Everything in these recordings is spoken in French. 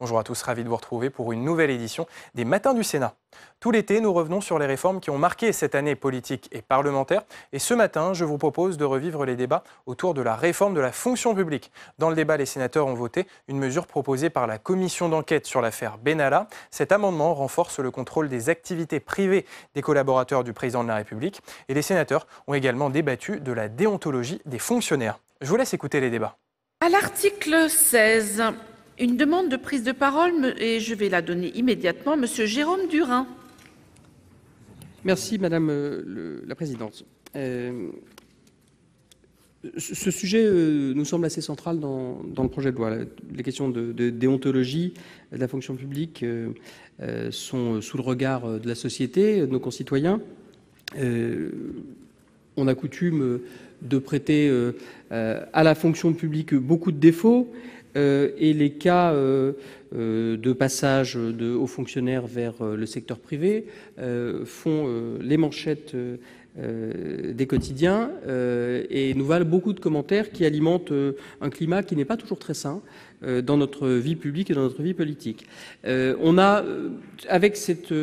Bonjour à tous, ravi de vous retrouver pour une nouvelle édition des Matins du Sénat. Tout l'été, nous revenons sur les réformes qui ont marqué cette année politique et parlementaire. Et ce matin, je vous propose de revivre les débats autour de la réforme de la fonction publique. Dans le débat, les sénateurs ont voté une mesure proposée par la commission d'enquête sur l'affaire Benalla. Cet amendement renforce le contrôle des activités privées des collaborateurs du président de la République. Et les sénateurs ont également débattu de la déontologie des fonctionnaires. Je vous laisse écouter les débats. À l'article 16, une demande de prise de parole, et je vais la donner immédiatement, Monsieur Jérôme Durain. Merci Madame la Présidente. Ce sujet nous semble assez central dans le projet de loi. Les questions de déontologie de la fonction publique sont sous le regard de la société, de nos concitoyens. On a coutume de prêter à la fonction publique beaucoup de défauts, et les cas de passage de hauts fonctionnaires vers le secteur privé font les manchettes des quotidiens et nous valent beaucoup de commentaires qui alimentent un climat qui n'est pas toujours très sain dans notre vie publique et dans notre vie politique. On a, avec cette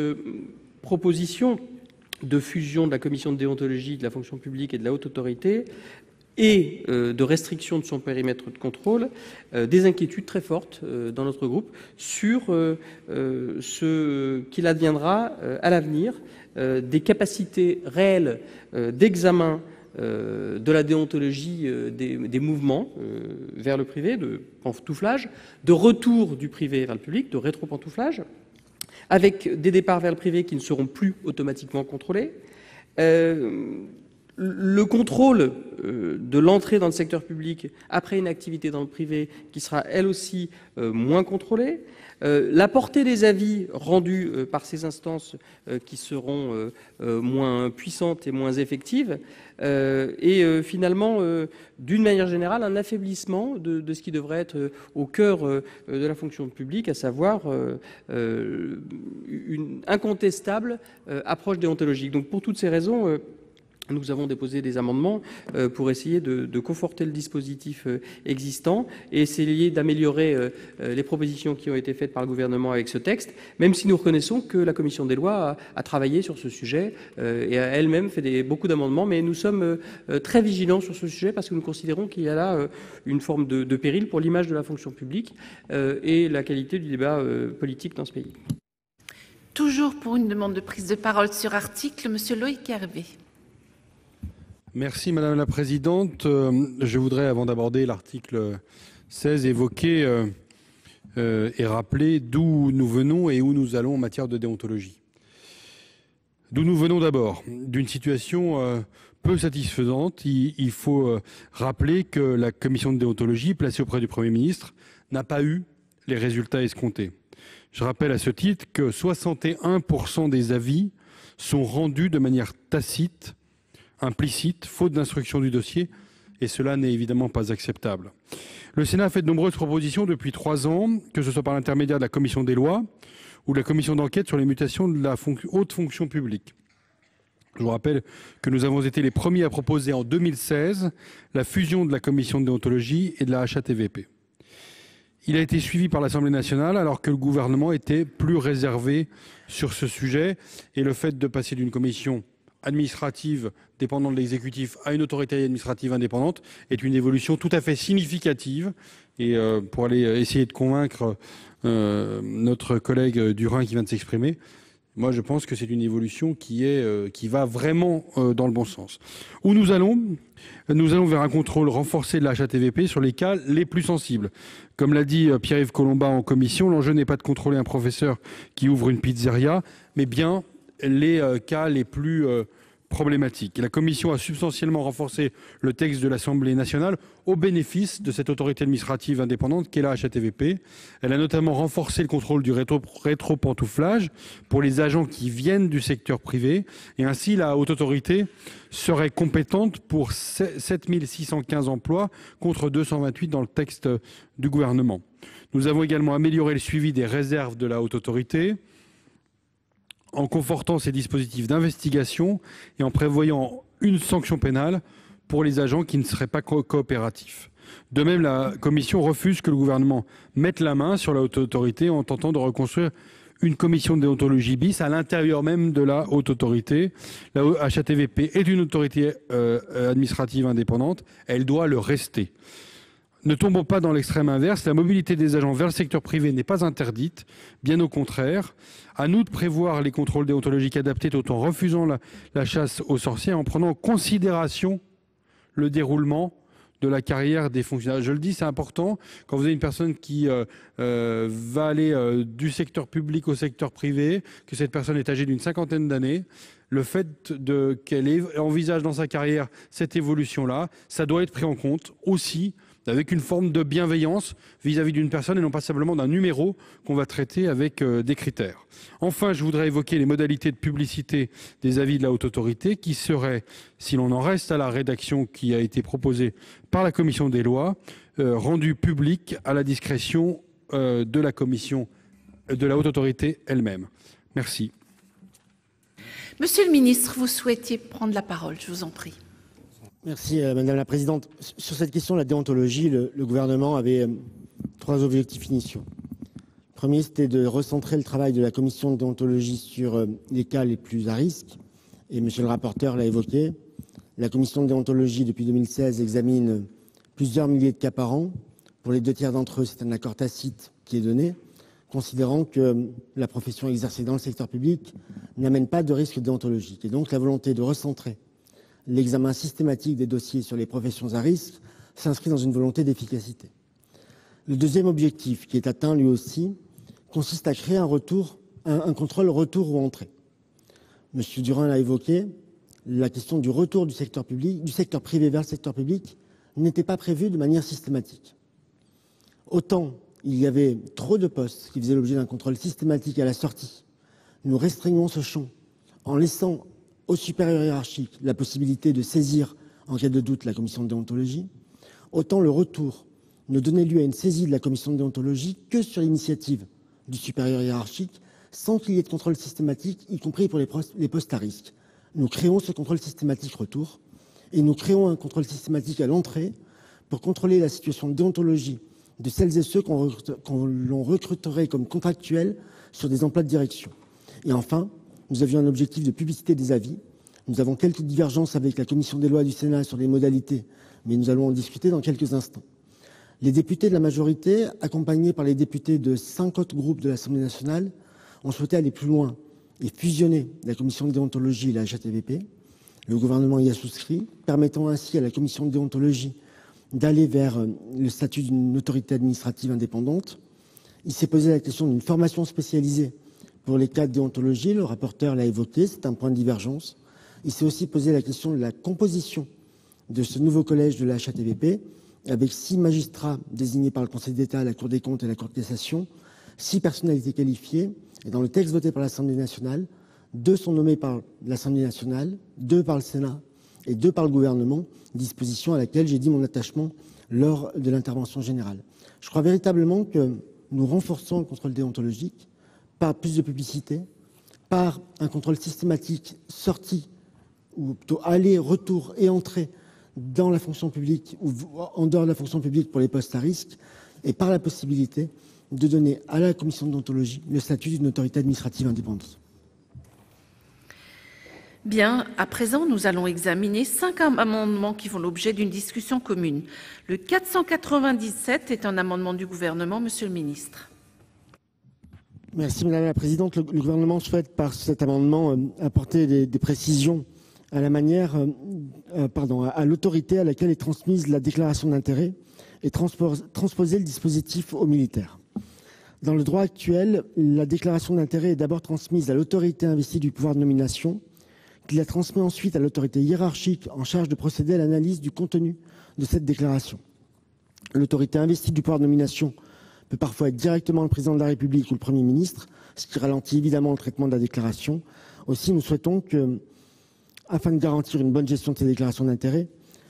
proposition de fusion de la commission de déontologie de la fonction publique et de la haute autorité et de restriction de son périmètre de contrôle, des inquiétudes très fortes dans notre groupe sur ce qu'il adviendra à l'avenir des capacités réelles d'examen de la déontologie des mouvements vers le privé, de pantouflage, de retour du privé vers le public, de rétro-pantouflage, avec des départs vers le privé qui ne seront plus automatiquement contrôlés. Le contrôle de l'entrée dans le secteur public après une activité dans le privé qui sera elle aussi moins contrôlée, la portée des avis rendus par ces instances qui seront moins puissantes et moins effectives, et finalement, d'une manière générale, un affaiblissement de ce qui devrait être au cœur de la fonction publique, à savoir une incontestable approche déontologique. Donc pour toutes ces raisons, nous avons déposé des amendements pour essayer de conforter le dispositif existant et essayer d'améliorer les propositions qui ont été faites par le gouvernement avec ce texte, même si nous reconnaissons que la commission des lois a travaillé sur ce sujet et a elle-même fait beaucoup d'amendements, mais nous sommes très vigilants sur ce sujet parce que nous considérons qu'il y a là une forme de péril pour l'image de la fonction publique et la qualité du débat politique dans ce pays. Toujours pour une demande de prise de parole sur article, Monsieur Loïc Hervé. Merci Madame la Présidente. Je voudrais, avant d'aborder l'article 16, évoquer et rappeler d'où nous venons et où nous allons en matière de déontologie. D'où nous venons d'abord, d'une situation peu satisfaisante. Il faut rappeler que la commission de déontologie, placée auprès du Premier ministre, n'a pas eu les résultats escomptés. Je rappelle à ce titre que 61% des avis sont rendus de manière tacite, implicite, faute d'instruction du dossier, et cela n'est évidemment pas acceptable. Le Sénat a fait de nombreuses propositions depuis 3 ans, que ce soit par l'intermédiaire de la commission des lois ou de la commission d'enquête sur les mutations de la haute fonction publique. Je vous rappelle que nous avons été les premiers à proposer en 2016 la fusion de la commission de déontologie et de la HATVP. Il a été suivi par l'Assemblée nationale alors que le gouvernement était plus réservé sur ce sujet, et le fait de passer d'une commission administrative dépendant de l'exécutif à une autorité administrative indépendante est une évolution tout à fait significative. Et pour aller essayer de convaincre notre collègue Durain qui vient de s'exprimer, moi je pense que c'est une évolution qui va vraiment dans le bon sens. Où nous allons vers un contrôle renforcé de la HATVP sur les cas les plus sensibles. Comme l'a dit Pierre-Yves Collombat en commission, l'enjeu n'est pas de contrôler un professeur qui ouvre une pizzeria, mais bien les cas les plus problématiques. La Commission a substantiellement renforcé le texte de l'Assemblée nationale au bénéfice de cette autorité administrative indépendante qu'est la HATVP. Elle a notamment renforcé le contrôle du rétro-pantouflage pour les agents qui viennent du secteur privé, et ainsi la haute autorité serait compétente pour 7 615 emplois contre 228 dans le texte du gouvernement. Nous avons également amélioré le suivi des réserves de la haute autorité, en confortant ces dispositifs d'investigation et en prévoyant une sanction pénale pour les agents qui ne seraient pas coopératifs. De même, la Commission refuse que le gouvernement mette la main sur la haute autorité en tentant de reconstruire une commission de déontologie bis à l'intérieur même de la haute autorité. La HATVP est une autorité administrative indépendante, elle doit le rester. Ne tombons pas dans l'extrême inverse, la mobilité des agents vers le secteur privé n'est pas interdite, bien au contraire. À nous de prévoir les contrôles déontologiques adaptés tout en refusant la chasse aux sorciers, en prenant en considération le déroulement de la carrière des fonctionnaires. Je le dis, c'est important, quand vous avez une personne qui va aller du secteur public au secteur privé, que cette personne est âgée d'une 50aine d'années, le fait qu'elle envisage dans sa carrière cette évolution-là, ça doit être pris en compte aussi avec une forme de bienveillance vis-à-vis d'une personne et non pas simplement d'un numéro qu'on va traiter avec des critères. Enfin, je voudrais évoquer les modalités de publicité des avis de la haute autorité qui seraient, si l'on en reste à la rédaction qui a été proposée par la commission des lois, rendues publiques à la discrétion de la commission de la haute autorité elle-même. Merci. Monsieur le ministre, vous souhaitiez prendre la parole, je vous en prie. Merci Madame la Présidente. Sur cette question de la déontologie, le gouvernement avait 3 objectifs initiaux. Le premier, c'était de recentrer le travail de la commission de déontologie sur les cas les plus à risque. Et monsieur le rapporteur l'a évoqué. La commission de déontologie, depuis 2016, examine plusieurs milliers de cas par an. Pour les 2 tiers d'entre eux, c'est un accord tacite qui est donné, considérant que la profession exercée dans le secteur public n'amène pas de risque déontologique. Et donc la volonté de recentrer l'examen systématique des dossiers sur les professions à risque s'inscrit dans une volonté d'efficacité. Le deuxième objectif, qui est atteint lui aussi, consiste à créer un contrôle retour ou entrée. Monsieur Durand l'a évoqué, la question du retour du secteur privé vers le secteur public n'était pas prévue de manière systématique. Autant il y avait trop de postes qui faisaient l'objet d'un contrôle systématique à la sortie, nous restreignons ce champ en laissant au supérieur hiérarchique la possibilité de saisir en cas de doute la commission de déontologie, autant le retour ne donnait lieu à une saisie de la commission de déontologie que sur l'initiative du supérieur hiérarchique, sans qu'il y ait de contrôle systématique, y compris pour les postes à risque. Nous créons ce contrôle systématique retour et nous créons un contrôle systématique à l'entrée pour contrôler la situation de déontologie de celles et ceux qu'on recruterait comme contractuels sur des emplois de direction. Et enfin, nous avions un objectif de publicité des avis. Nous avons quelques divergences avec la commission des lois du Sénat sur les modalités, mais nous allons en discuter dans quelques instants. Les députés de la majorité, accompagnés par les députés de 5 autres groupes de l'Assemblée nationale, ont souhaité aller plus loin et fusionner la commission de déontologie et la HATVP. Le gouvernement y a souscrit, permettant ainsi à la commission de déontologie d'aller vers le statut d'une autorité administrative indépendante. Il s'est posé la question d'une formation spécialisée pour les cas de déontologie, le rapporteur l'a évoqué, c'est un point de divergence. Il s'est aussi posé la question de la composition de ce nouveau collège de la HATVP, avec 6 magistrats désignés par le Conseil d'État, la Cour des comptes et la Cour de cassation, 6 personnalités qualifiées. Et dans le texte voté par l'Assemblée nationale, 2 sont nommés par l'Assemblée nationale, 2 par le Sénat et 2 par le gouvernement, disposition à laquelle j'ai dit mon attachement lors de l'intervention générale. Je crois véritablement que nous renforçons le contrôle déontologique par plus de publicité, par un contrôle systématique sortie, ou plutôt aller, retour et entrée dans la fonction publique ou en dehors de la fonction publique pour les postes à risque, et par la possibilité de donner à la commission de déontologie le statut d'une autorité administrative indépendante. Bien, à présent, nous allons examiner 5 amendements qui font l'objet d'une discussion commune. Le 497 est un amendement du gouvernement, monsieur le ministre. Merci Madame la Présidente. Le gouvernement souhaite par cet amendement apporter des précisions à la manière, à l'autorité à laquelle est transmise la déclaration d'intérêt et transposer le dispositif aux militaires. Dans le droit actuel, la déclaration d'intérêt est d'abord transmise à l'autorité investie du pouvoir de nomination, qui la transmet ensuite à l'autorité hiérarchique en charge de procéder à l'analyse du contenu de cette déclaration. L'autorité investie du pouvoir de nomination peut parfois être directement le président de la République ou le Premier ministre, ce qui ralentit évidemment le traitement de la déclaration. Aussi, nous souhaitons que, afin de garantir une bonne gestion de ces déclarations d'intérêt,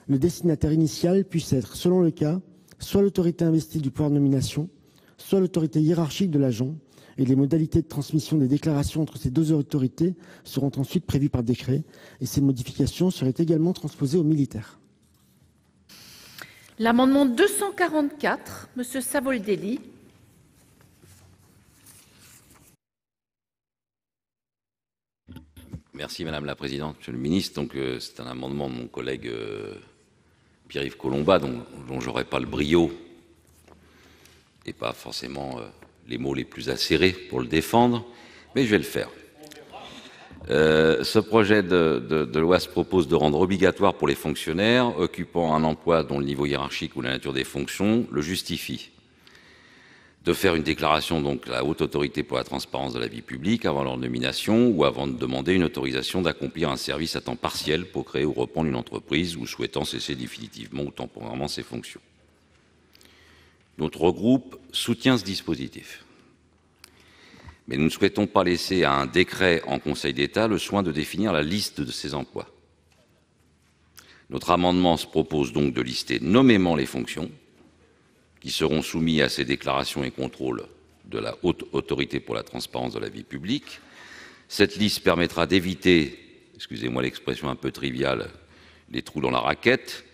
le destinataire initial puisse être, selon le cas, soit l'autorité investie du pouvoir de nomination, soit l'autorité hiérarchique de l'agent, et les modalités de transmission des déclarations entre ces 2 autorités seront ensuite prévues par décret, et ces modifications seraient également transposées aux militaires. L'amendement 244, Monsieur Savoldelli. Merci Madame la Présidente. Monsieur le Ministre, c'est un amendement de mon collègue Pierre-Yves Collombat, dont je n'aurai pas le brio et pas forcément les mots les plus acérés pour le défendre, mais je vais le faire. Ce projet de loi se propose de rendre obligatoire pour les fonctionnaires occupant un emploi dont le niveau hiérarchique ou la nature des fonctions le justifie, de faire une déclaration à la Haute Autorité pour la transparence de la vie publique avant leur nomination ou avant de demander une autorisation d'accomplir un service à temps partiel pour créer ou reprendre une entreprise ou souhaitant cesser définitivement ou temporairement ses fonctions. Notre groupe soutient ce dispositif. Mais nous ne souhaitons pas laisser à un décret en Conseil d'État le soin de définir la liste de ces emplois. Notre amendement se propose donc de lister nommément les fonctions qui seront soumis à ces déclarations et contrôles de la Haute Autorité pour la transparence de la vie publique. Cette liste permettra d'éviter, excusez-moi l'expression un peu triviale, les trous dans la raquette,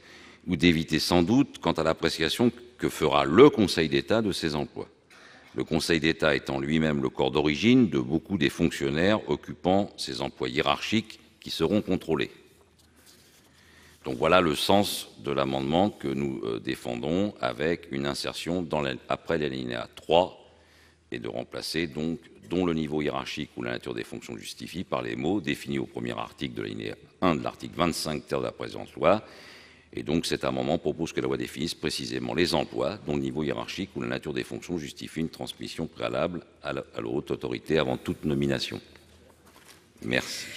ou d'éviter sans doute quant à l'appréciation que fera le Conseil d'État de ces emplois. Le Conseil d'État étant lui-même le corps d'origine de beaucoup des fonctionnaires occupant ces emplois hiérarchiques qui seront contrôlés. Donc voilà le sens de l'amendement que nous défendons avec une insertion après l'alinéa 3 et de remplacer donc dont le niveau hiérarchique ou la nature des fonctions justifie par les mots définis au premier article de l'alinéa 1 de l'article 25 de la présente loi. Et donc cet amendement propose que la loi définisse précisément les emplois dont le niveau hiérarchique ou la nature des fonctions justifie une transmission préalable à la haute autorité avant toute nomination. Merci.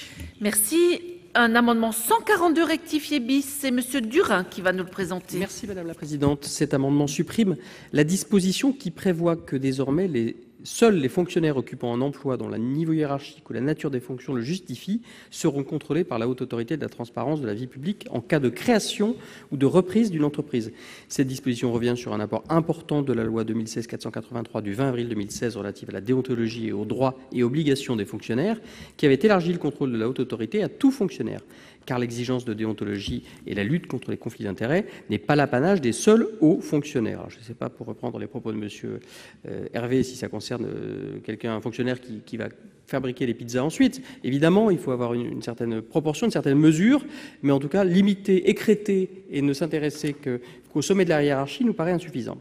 Merci. Un amendement 142 rectifié bis, c'est Monsieur Durin qui va nous le présenter. Merci Madame la Présidente. Cet amendement supprime la disposition qui prévoit que désormais seuls les fonctionnaires occupant un emploi dont le niveau hiérarchique ou la nature des fonctions le justifie seront contrôlés par la Haute Autorité de la transparence de la vie publique en cas de création ou de reprise d'une entreprise. Cette disposition revient sur un apport important de la loi 2016-483 du 20 avril 2016 relative à la déontologie et aux droits et obligations des fonctionnaires, qui avait élargi le contrôle de la Haute Autorité à tout fonctionnaire, car l'exigence de déontologie et la lutte contre les conflits d'intérêts n'est pas l'apanage des seuls hauts fonctionnaires. Alors, je ne sais pas, pour reprendre les propos de M. Hervé, si ça concerne un fonctionnaire qui va fabriquer les pizzas ensuite. Évidemment, il faut avoir une certaine proportion, une certaine mesure, mais en tout cas, limiter, écrêter et ne s'intéresser qu'au sommet de la hiérarchie nous paraît insuffisant.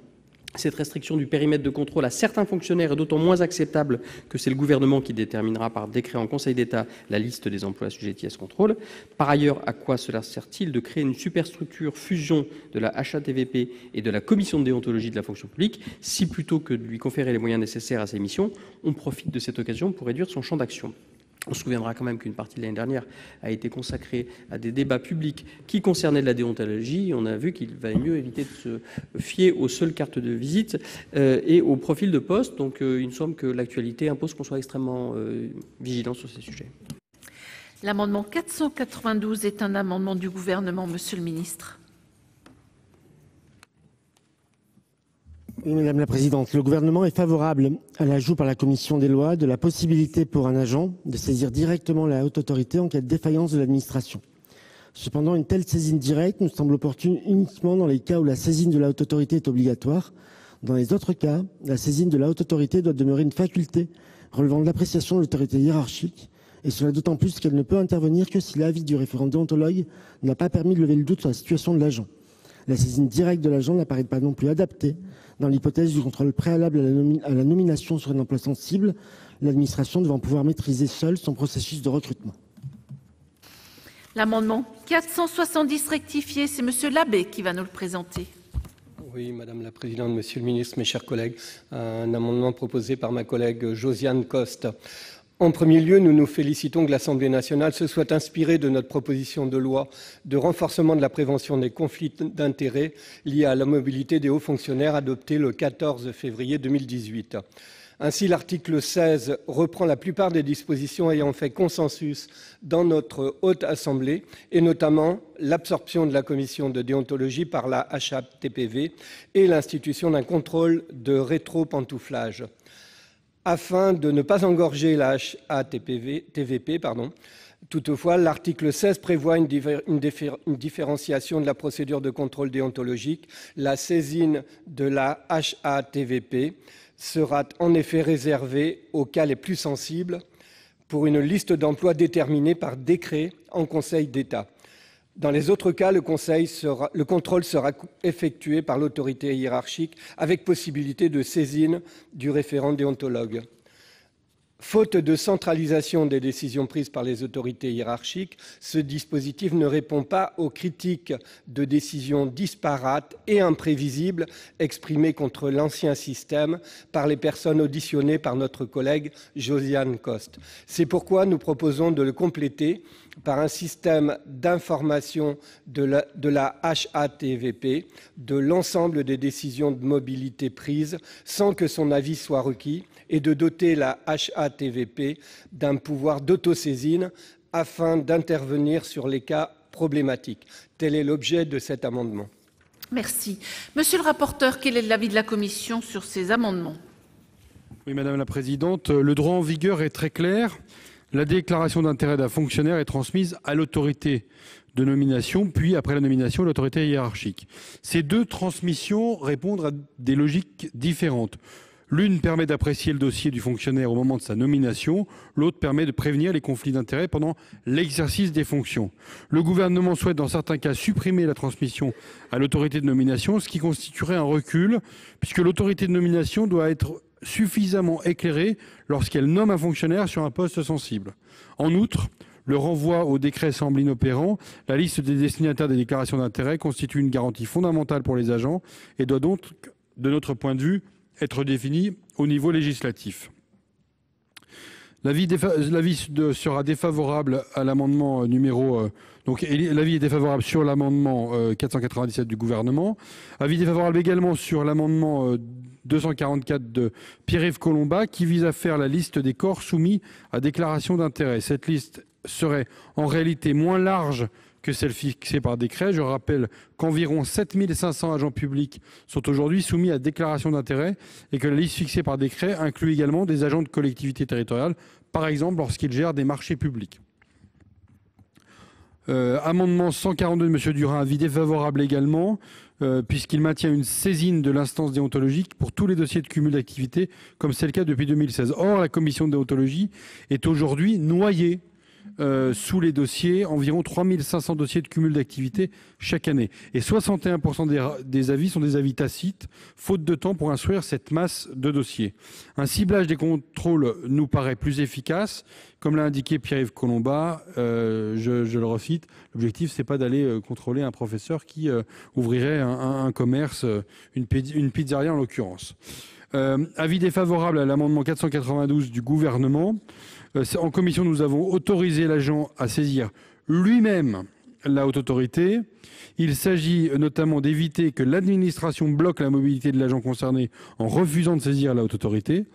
Cette restriction du périmètre de contrôle à certains fonctionnaires est d'autant moins acceptable que c'est le gouvernement qui déterminera par décret en Conseil d'État la liste des emplois assujettis à ce contrôle. Par ailleurs, à quoi cela sert-il de créer une superstructure fusion de la HATVP et de la Commission de déontologie de la fonction publique si plutôt que de lui conférer les moyens nécessaires à ses missions, on profite de cette occasion pour réduire son champ d'action? On se souviendra quand même qu'une partie de l'année dernière a été consacrée à des débats publics qui concernaient de la déontologie. On a vu qu'il valait mieux éviter de se fier aux seules cartes de visite et au profil de poste. Donc il me semble que l'actualité impose qu'on soit extrêmement vigilant sur ces sujets. L'amendement 492 est un amendement du gouvernement, Monsieur le Ministre. Oui, Madame la Présidente, le gouvernement est favorable à l'ajout par la Commission des lois de la possibilité pour un agent de saisir directement la Haute Autorité en cas de défaillance de l'administration. Cependant, une telle saisine directe nous semble opportune uniquement dans les cas où la saisine de la Haute Autorité est obligatoire. Dans les autres cas, la saisine de la Haute Autorité doit demeurer une faculté relevant de l'appréciation de l'autorité hiérarchique, et cela d'autant plus qu'elle ne peut intervenir que si l'avis du référent déontologue n'a pas permis de lever le doute sur la situation de l'agent. La saisine directe de l'agent n'apparaît pas non plus adaptée dans l'hypothèse du contrôle préalable à la nomination sur un emploi sensible, l'administration devant pouvoir maîtriser seule son processus de recrutement. L'amendement 470 rectifié, c'est Monsieur Labbé qui va nous le présenter. Oui, Madame la Présidente, Monsieur le Ministre, mes chers collègues, un amendement proposé par ma collègue Josiane Costes. En premier lieu, nous nous félicitons que l'Assemblée nationale se soit inspirée de notre proposition de loi de renforcement de la prévention des conflits d'intérêts liés à la mobilité des hauts fonctionnaires adoptée le 14 février 2018. Ainsi, l'article 16 reprend la plupart des dispositions ayant fait consensus dans notre Haute Assemblée, et notamment l'absorption de la commission de déontologie par la HATPV et l'institution d'un contrôle de rétro-pantouflage. Afin de ne pas engorger la HATVP, Toutefois, l'article 16 prévoit une différenciation de la procédure de contrôle déontologique. La saisine de la HATVP sera en effet réservée aux cas les plus sensibles pour une liste d'emplois déterminée par décret en Conseil d'État. Dans les autres cas, le contrôle sera effectué par l'autorité hiérarchique avec possibilité de saisine du référent déontologue. Faute de centralisation des décisions prises par les autorités hiérarchiques, ce dispositif ne répond pas aux critiques de décisions disparates et imprévisibles exprimées contre l'ancien système par les personnes auditionnées par notre collègue Josiane Costes. C'est pourquoi nous proposons de le compléter par un système d'information de la HATVP de l'ensemble des décisions de mobilité prises sans que son avis soit requis, et de doter la HATVP d'un pouvoir d'autosaisine afin d'intervenir sur les cas problématiques. Tel est l'objet de cet amendement. Merci. Monsieur le rapporteur, quel est l'avis de la commission sur ces amendements? Oui, Madame la Présidente, le droit en vigueur est très clair. La déclaration d'intérêt d'un fonctionnaire est transmise à l'autorité de nomination, puis après la nomination, l'autorité hiérarchique. Ces deux transmissions répondent à des logiques différentes. L'une permet d'apprécier le dossier du fonctionnaire au moment de sa nomination, l'autre permet de prévenir les conflits d'intérêts pendant l'exercice des fonctions. Le gouvernement souhaite dans certains cas supprimer la transmission à l'autorité de nomination, ce qui constituerait un recul, puisque l'autorité de nomination doit être suffisamment éclairée lorsqu'elle nomme un fonctionnaire sur un poste sensible. En outre, le renvoi au décret semble inopérant. La liste des destinataires des déclarations d'intérêt constitue une garantie fondamentale pour les agents et doit donc, de notre point de vue, être défini au niveau législatif. L'avis sera défavorable à l'amendement l'avis est défavorable sur l'amendement 497 du gouvernement. Avis défavorable également sur l'amendement 244 de Pierre-Yves Collombat qui vise à faire la liste des corps soumis à déclaration d'intérêt. Cette liste serait en réalité moins large que celle fixée par décret. Je rappelle qu'environ 7 500 agents publics sont aujourd'hui soumis à déclaration d'intérêt et que la liste fixée par décret inclut également des agents de collectivité territoriale, par exemple lorsqu'ils gèrent des marchés publics. Amendement 142 de M. Durin, avis défavorable également, puisqu'il maintient une saisine de l'instance déontologique pour tous les dossiers de cumul d'activité, comme c'est le cas depuis 2016. Or, la commission de déontologie est aujourd'hui noyée sous les dossiers, environ 3 500 dossiers de cumul d'activité chaque année. Et 61% des avis sont des avis tacites, faute de temps pour instruire cette masse de dossiers. Un ciblage des contrôles nous paraît plus efficace. Comme l'a indiqué Pierre-Yves Collombat, je le recite, l'objectif, c'est pas d'aller contrôler un professeur qui ouvrirait un commerce, une pizzeria en l'occurrence. Avis défavorable à l'amendement 492 du gouvernement. En commission, nous avons autorisé l'agent à saisir lui-même la haute autorité. Il s'agit notamment d'éviter que l'administration bloque la mobilité de l'agent concerné en refusant de saisir la haute autorité.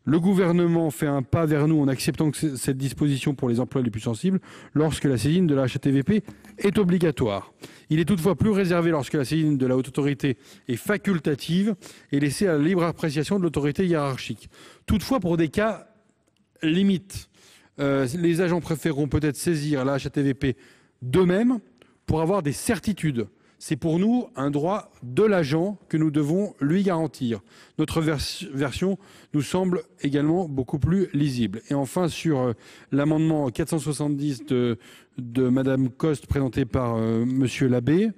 Le gouvernement fait un pas vers nous en acceptant cette disposition pour les emplois les plus sensibles lorsque la saisine de la HATVP est obligatoire. Il est toutefois plus réservé lorsque la saisine de la haute autorité est facultative et laissée à la libre appréciation de l'autorité hiérarchique. Toutefois, pour des cas limites, les agents préféreront peut-être saisir la HATVP d'eux-mêmes pour avoir des certitudes. C'est pour nous un droit de l'agent que nous devons lui garantir. Notre version nous semble également beaucoup plus lisible. Et enfin, sur l'amendement 470 de Madame Coste présenté par Monsieur Labbé,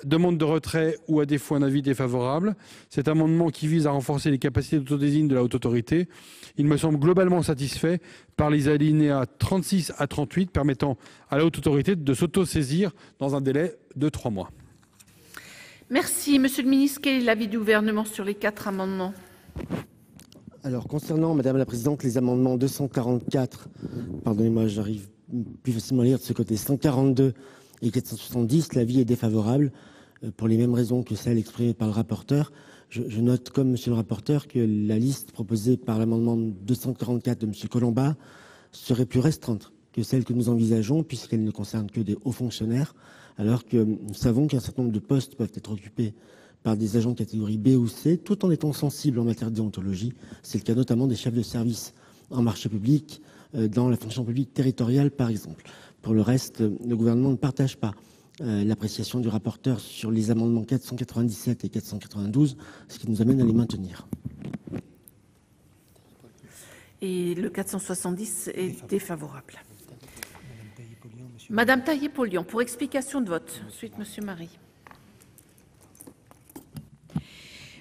demande de retrait ou à défaut un avis défavorable. Cet amendement qui vise à renforcer les capacités d'autodésigne de la haute autorité, il me semble globalement satisfait par les alinéas 36 à 38 permettant à la haute autorité de s'autosaisir dans un délai de 3 mois. Merci. Monsieur le ministre, quel est l'avis du gouvernement sur les 4 amendements? Alors, concernant, Madame la Présidente, les amendements 244, pardonnez-moi, j'arrive plus facilement à lire de ce côté, 142 et 470, l'avis est défavorable, pour les mêmes raisons que celles exprimées par le rapporteur. Je note, comme Monsieur le rapporteur, que la liste proposée par l'amendement 244 de Monsieur Collombat serait plus restreinte que celle que nous envisageons, puisqu'elle ne concerne que des hauts fonctionnaires, alors que nous savons qu'un certain nombre de postes peuvent être occupés par des agents de catégorie B ou C, tout en étant sensibles en matière de déontologie. C'est le cas notamment des chefs de service en marché public, dans la fonction publique territoriale, par exemple. Pour le reste, le gouvernement ne partage pas l'appréciation du rapporteur sur les amendements 497 et 492, ce qui nous amène à les maintenir. Et le 470 est défavorable. Madame Taillé-Polian, pour explication de vote. Ensuite, Monsieur Marie.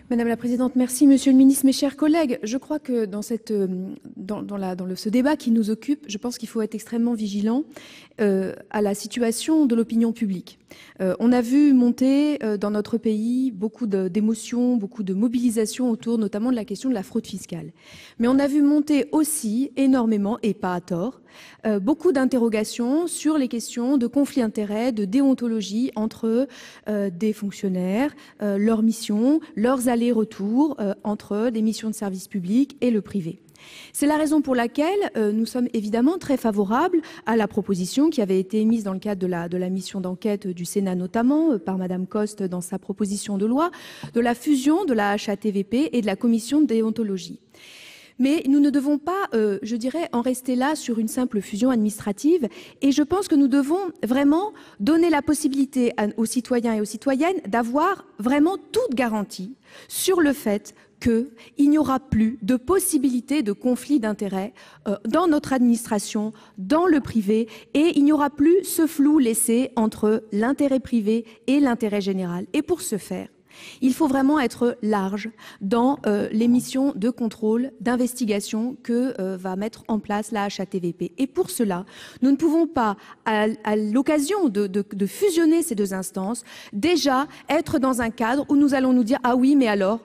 Madame la présidente, merci. Monsieur le ministre, mes chers collègues, je crois que dans ce débat qui nous occupe, je pense qu'il faut être extrêmement vigilant à la situation de l'opinion publique. On a vu monter dans notre pays beaucoup d'émotions, beaucoup de mobilisation autour notamment de la question de la fraude fiscale. Mais on a vu monter aussi énormément, et pas à tort, beaucoup d'interrogations sur les questions de conflits d'intérêts, de déontologie entre des fonctionnaires, leurs missions, leurs allers-retours entre les missions de service public et le privé. C'est la raison pour laquelle nous sommes évidemment très favorables à la proposition qui avait été émise dans le cadre de la mission d'enquête du Sénat, notamment par Madame Coste dans sa proposition de loi, de la fusion de la HATVP et de la commission de déontologie. Mais nous ne devons pas, je dirais, en rester là sur une simple fusion administrative. Et je pense que nous devons vraiment donner la possibilité aux citoyens et aux citoyennes d'avoir vraiment toute garantie sur le fait qu'il n'y aura plus de possibilité de conflit d'intérêts dans notre administration, dans le privé, et il n'y aura plus ce flou laissé entre l'intérêt privé et l'intérêt général. Et pour ce faire, il faut vraiment être large dans les missions de contrôle, d'investigation que va mettre en place la HATVP. Et pour cela, nous ne pouvons pas, à l'occasion de fusionner ces deux instances, déjà être dans un cadre où nous allons nous dire « Ah oui, mais alors ?»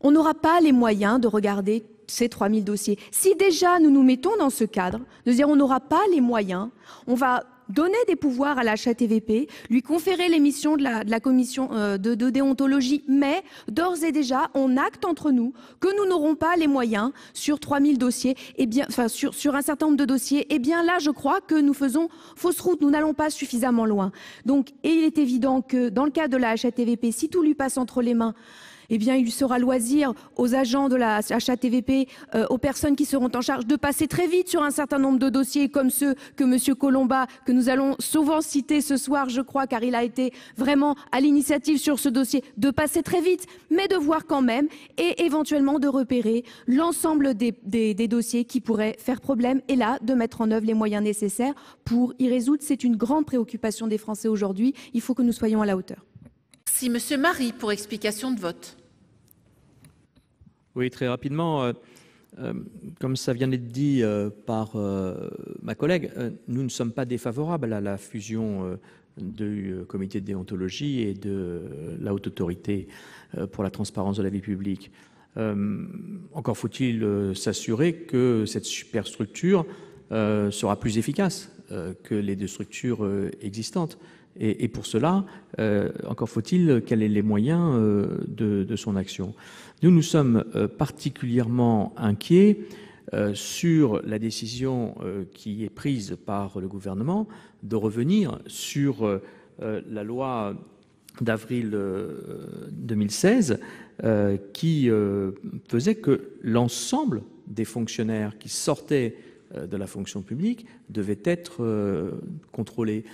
On n'aura pas les moyens de regarder ces 3000 dossiers. Si déjà nous nous mettons dans ce cadre, de dire on n'aura pas les moyens, on va donner des pouvoirs à la HATVP, lui conférer les missions de la commission de déontologie, mais d'ores et déjà, on acte entre nous que nous n'aurons pas les moyens sur 3000 dossiers, et bien, enfin sur un certain nombre de dossiers. Et bien là, je crois que nous faisons fausse route, nous n'allons pas suffisamment loin. Donc, et il est évident que dans le cadre de la HATVP, si tout lui passe entre les mains, eh bien, il sera loisir aux agents de la HATVP, aux personnes qui seront en charge de passer très vite sur un certain nombre de dossiers comme ceux que M. Colomba, que nous allons souvent citer ce soir, je crois, car il a été vraiment à l'initiative sur ce dossier, de passer très vite, mais de voir quand même et éventuellement de repérer l'ensemble des dossiers qui pourraient faire problème et là, de mettre en œuvre les moyens nécessaires pour y résoudre. C'est une grande préoccupation des Français aujourd'hui. Il faut que nous soyons à la hauteur. Merci. Monsieur Marie, pour explication de vote. Oui, très rapidement. Comme ça vient d'être dit par ma collègue, nous ne sommes pas défavorables à la fusion du comité de déontologie et de la haute autorité pour la transparence de la vie publique. Encore faut-il s'assurer que cette superstructure sera plus efficace que les deux structures existantes. Et pour cela, encore faut-il qu'elle ait les moyens de son action. Nous sommes particulièrement inquiets sur la décision qui est prise par le gouvernement de revenir sur la loi d'avril 2016 qui faisait que l'ensemble des fonctionnaires qui sortaient de la fonction publique devaient être contrôlés.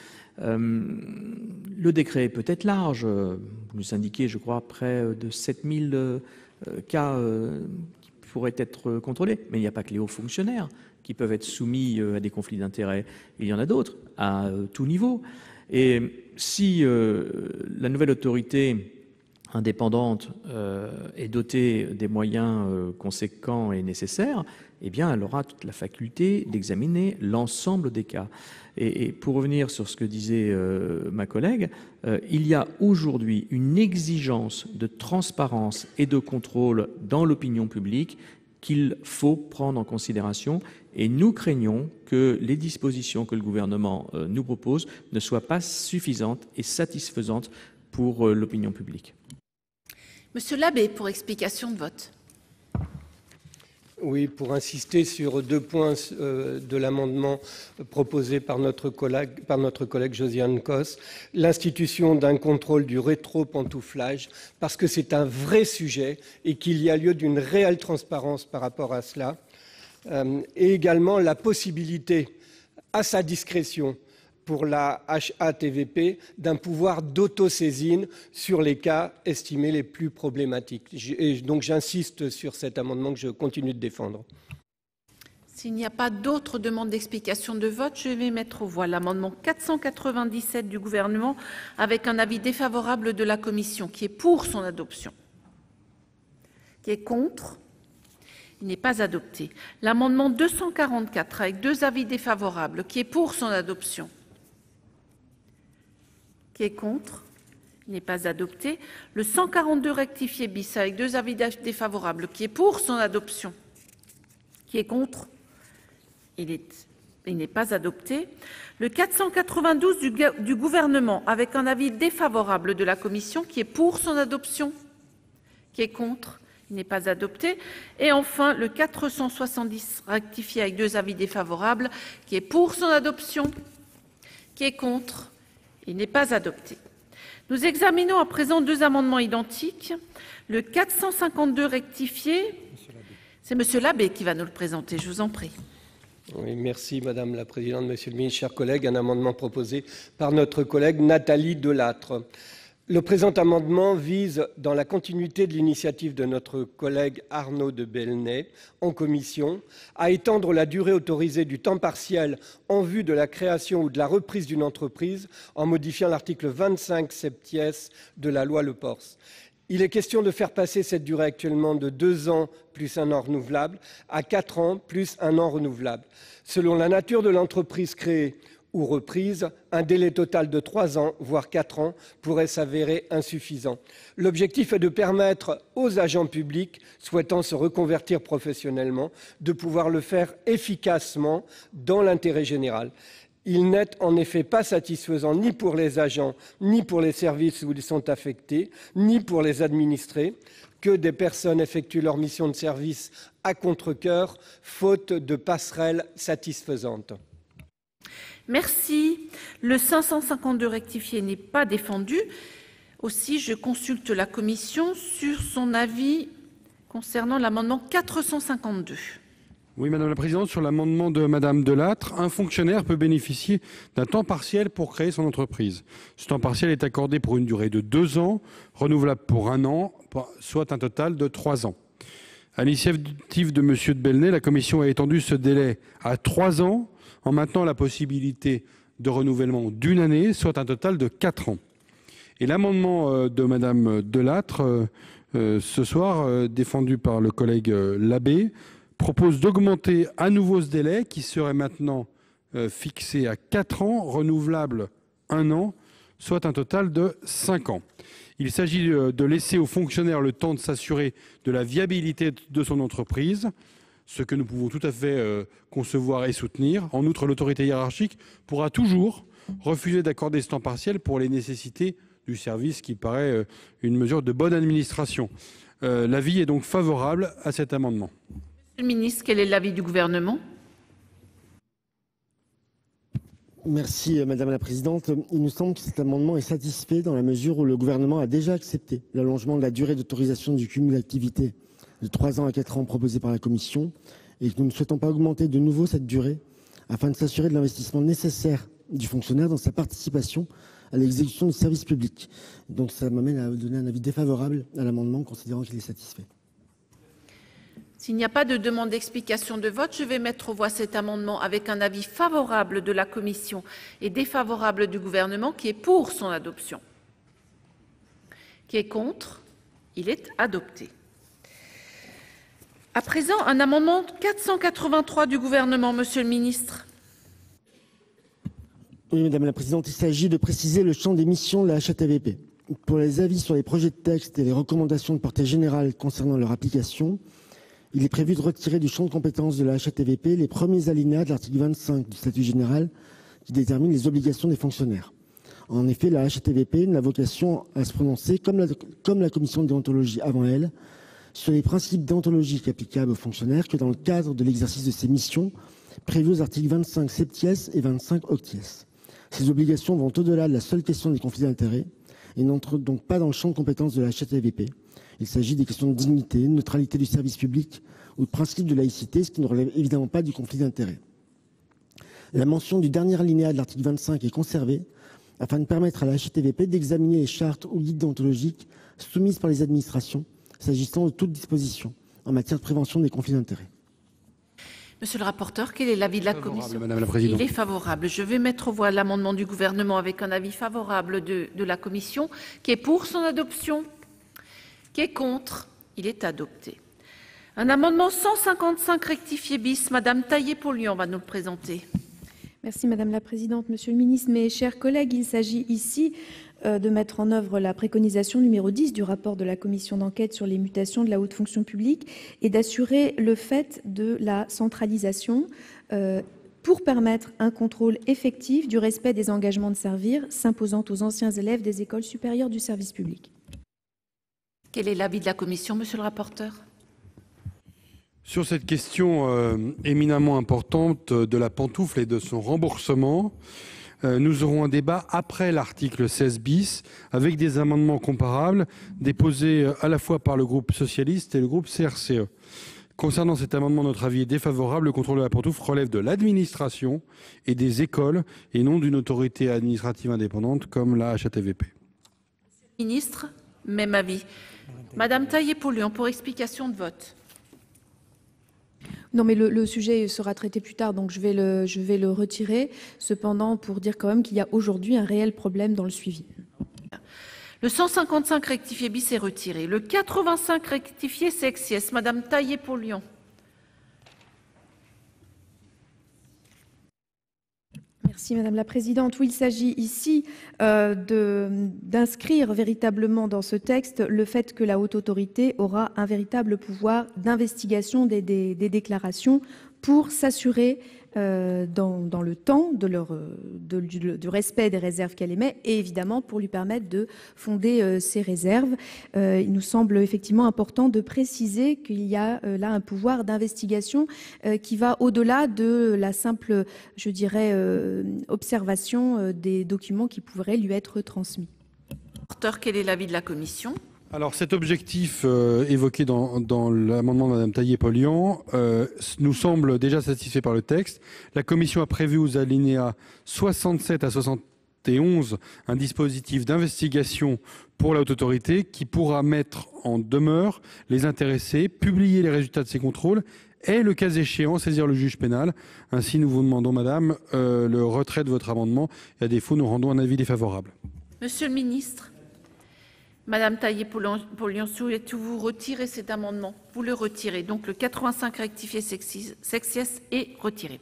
Le décret peut être large. Vous nous indiquez, je crois, près de 7000 cas qui pourraient être contrôlés. Mais il n'y a pas que les hauts fonctionnaires qui peuvent être soumis à des conflits d'intérêts. Il y en a d'autres à tout niveau. Et si la nouvelle autorité indépendante est dotée des moyens conséquents et nécessaires, eh bien, elle aura toute la faculté d'examiner l'ensemble des cas. Et pour revenir sur ce que disait ma collègue, il y a aujourd'hui une exigence de transparence et de contrôle dans l'opinion publique qu'il faut prendre en considération. Et nous craignons que les dispositions que le gouvernement nous propose ne soient pas suffisantes et satisfaisantes pour l'opinion publique. Monsieur Labbé, pour explication de vote. Oui, pour insister sur 2 points de l'amendement proposé par notre collègue Josiane Costes. L'institution d'un contrôle du rétro-pantouflage, parce que c'est un vrai sujet et qu'il y a lieu d'une réelle transparence par rapport à cela. et également la possibilité, à sa discrétion, pour la HATVP, d'un pouvoir d'autosaisine sur les cas estimés les plus problématiques. Et donc j'insiste sur cet amendement que je continue de défendre. S'il n'y a pas d'autres demandes d'explication de vote, je vais mettre aux voix l'amendement 497 du Gouvernement avec un avis défavorable de la Commission. Qui est pour son adoption? Qui est contre? Il n'est pas adopté. L'amendement 244 avec 2 avis défavorables. Qui est pour son adoption? Qui est contre? Il n'est pas adopté. Le 142 rectifié bis avec 2 avis défavorables. Qui est pour son adoption? Qui est contre? Il n'est pas adopté. Le 492 du Gouvernement avec un avis défavorable de la Commission. Qui est pour son adoption? Qui est contre? Il n'est pas adopté. Et enfin, le 470 rectifié avec 2 avis défavorables. Qui est pour son adoption? Qui est contre? Il n'est pas adopté. Nous examinons à présent 2 amendements identiques. Le 452 rectifié, c'est Monsieur Labbé qui va nous le présenter. Je vous en prie. Oui, merci Madame la Présidente, Monsieur le Ministre, chers collègues. Un amendement proposé par notre collègue Nathalie Delattre. Le présent amendement vise, dans la continuité de l'initiative de notre collègue Arnaud de Belenet en commission, à étendre la durée autorisée du temps partiel en vue de la création ou de la reprise d'une entreprise en modifiant l'article 25 septies de la loi Le Pors. Il est question de faire passer cette durée actuellement de 2 ans plus 1 an renouvelable à 4 ans plus 1 an renouvelable. Selon la nature de l'entreprise créée ou reprise, un délai total de 3 ans, voire 4 ans, pourrait s'avérer insuffisant. L'objectif est de permettre aux agents publics souhaitant se reconvertir professionnellement de pouvoir le faire efficacement dans l'intérêt général. Il n'est en effet pas satisfaisant ni pour les agents, ni pour les services où ils sont affectés, ni pour les administrés, que des personnes effectuent leur mission de service à contre-cœur, faute de passerelles satisfaisantes. Merci. Le 552 rectifié n'est pas défendu. Aussi, je consulte la Commission sur son avis concernant l'amendement 452. Oui, Madame la Présidente, sur l'amendement de Madame Delattre, un fonctionnaire peut bénéficier d'un temps partiel pour créer son entreprise. Ce temps partiel est accordé pour une durée de 2 ans, renouvelable pour 1 an, soit un total de 3 ans. À l'initiative de Monsieur de Belenet, la Commission a étendu ce délai à 3 ans, en maintenant la possibilité de renouvellement d'1 année, soit un total de 4 ans. Et l'amendement de Madame Delattre, ce soir, défendu par le collègue Labbé, propose d'augmenter à nouveau ce délai qui serait maintenant fixé à 4 ans, renouvelable 1 an, soit un total de 5 ans. Il s'agit de laisser aux fonctionnaires le temps de s'assurer de la viabilité de son entreprise, ce que nous pouvons tout à fait concevoir et soutenir. En outre, l'autorité hiérarchique pourra toujours refuser d'accorder ce temps partiel pour les nécessités du service, qui paraît une mesure de bonne administration. L'avis est donc favorable à cet amendement. Monsieur le ministre, quel est l'avis du Gouvernement? Merci Madame la Présidente. Il nous semble que cet amendement est satisfait dans la mesure où le Gouvernement a déjà accepté l'allongement de la durée d'autorisation du cumul d'activité de 3 ans à 4 ans proposé par la Commission, et que nous ne souhaitons pas augmenter de nouveau cette durée afin de s'assurer de l'investissement nécessaire du fonctionnaire dans sa participation à l'exécution du service public. Donc ça m'amène à donner un avis défavorable à l'amendement, considérant qu'il est satisfait. S'il n'y a pas de demande d'explication de vote, je vais mettre aux voix cet amendement avec un avis favorable de la Commission et défavorable du Gouvernement. Qui est pour son adoption? Qui est contre? Il est adopté. À présent, un amendement 483 du Gouvernement, Monsieur le Ministre. Oui, Madame la Présidente, il s'agit de préciser le champ des missions de la HATVP. Pour les avis sur les projets de texte et les recommandations de portée générale concernant leur application, il est prévu de retirer du champ de compétences de la HATVP les premiers alinéas de l'article 25 du statut général qui détermine les obligations des fonctionnaires. En effet, la HATVP n'a vocation à se prononcer, comme la commission de déontologie avant elle, sur les principes déontologiques applicables aux fonctionnaires que dans le cadre de l'exercice de ses missions prévues aux articles 25 septies et 25 octies. Ces obligations vont au-delà de la seule question des conflits d'intérêts et n'entrent donc pas dans le champ de compétences de la HATVP. Il s'agit des questions de dignité, de neutralité du service public ou de principe de laïcité, ce qui ne relève évidemment pas du conflit d'intérêts. La mention du dernier alinéa de l'article 25 est conservée afin de permettre à la HATVP d'examiner les chartes ou guides déontologiques soumises par les administrations, s'agissant de toute disposition en matière de prévention des conflits d'intérêts. Monsieur le rapporteur, quel est l'avis de la commission? Madame la Présidente. Il est favorable. Je vais mettre aux voix l'amendement du Gouvernement avec un avis favorable de la commission. Qui est pour son adoption? Qui est contre? Il est adopté. Un amendement 155 rectifié bis. Madame Taillé-Polian va nous le présenter. Merci Madame la Présidente. Monsieur le Ministre, mes chers collègues, il s'agit ici de mettre en œuvre la préconisation numéro 10 du rapport de la commission d'enquête sur les mutations de la haute fonction publique et d'assurer le fait de la centralisation pour permettre un contrôle effectif du respect des engagements de servir s'imposant aux anciens élèves des écoles supérieures du service public. Quel est l'avis de la commission, monsieur le rapporteur? Sur cette question éminemment importante de la pantoufle et de son remboursement, nous aurons un débat après l'article 16 bis avec des amendements comparables déposés à la fois par le groupe socialiste et le groupe CRCE. Concernant cet amendement, notre avis est défavorable. Le contrôle de la pantoufle relève de l'administration et des écoles et non d'une autorité administrative indépendante comme la HATVP. Ministre, même avis. Madame Taillé-Polian pour explication de vote. Non, mais le sujet sera traité plus tard, donc je vais le retirer. Cependant, pour dire quand même qu'il y a aujourd'hui un réel problème dans le suivi. Le 155 rectifié bis est retiré. Le 85 rectifié sexies. Madame Taillé-Polian. Merci Madame la Présidente. Oui, il s'agit ici d'inscrire véritablement dans ce texte le fait que la haute autorité aura un véritable pouvoir d'investigation des déclarations pour s'assurer dans le temps du respect des réserves qu'elle émet et évidemment pour lui permettre de fonder ses réserves. Il nous semble effectivement important de préciser qu'il y a là un pouvoir d'investigation qui va au-delà de la simple, je dirais, observation des documents qui pourraient lui être transmis. Quel est l'avis de la commission ? Alors cet objectif évoqué dans l'amendement de Mme Taillé-Polian nous semble déjà satisfait par le texte. La Commission a prévu aux alinéas 67 à 71 un dispositif d'investigation pour la haute autorité qui pourra mettre en demeure les intéressés, publier les résultats de ces contrôles et, le cas échéant, saisir le juge pénal. Ainsi, nous vous demandons, Madame, le retrait de votre amendement et à défaut, nous rendons un avis défavorable. Monsieur le ministre. Madame Taillé-Polian, souhaitez-vous retirer cet amendement? Vous le retirez. Donc le 85 rectifié sexies est retiré.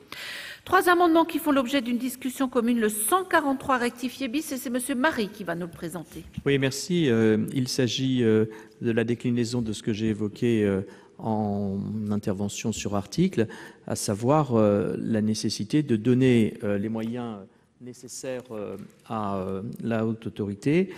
Trois amendements qui font l'objet d'une discussion commune. Le 143 rectifié bis, et c'est Monsieur Marie qui va nous le présenter. Oui, merci. Il s'agit de la déclinaison de ce que j'ai évoqué en intervention sur article, à savoir la nécessité de donner les moyens nécessaires à la haute autorité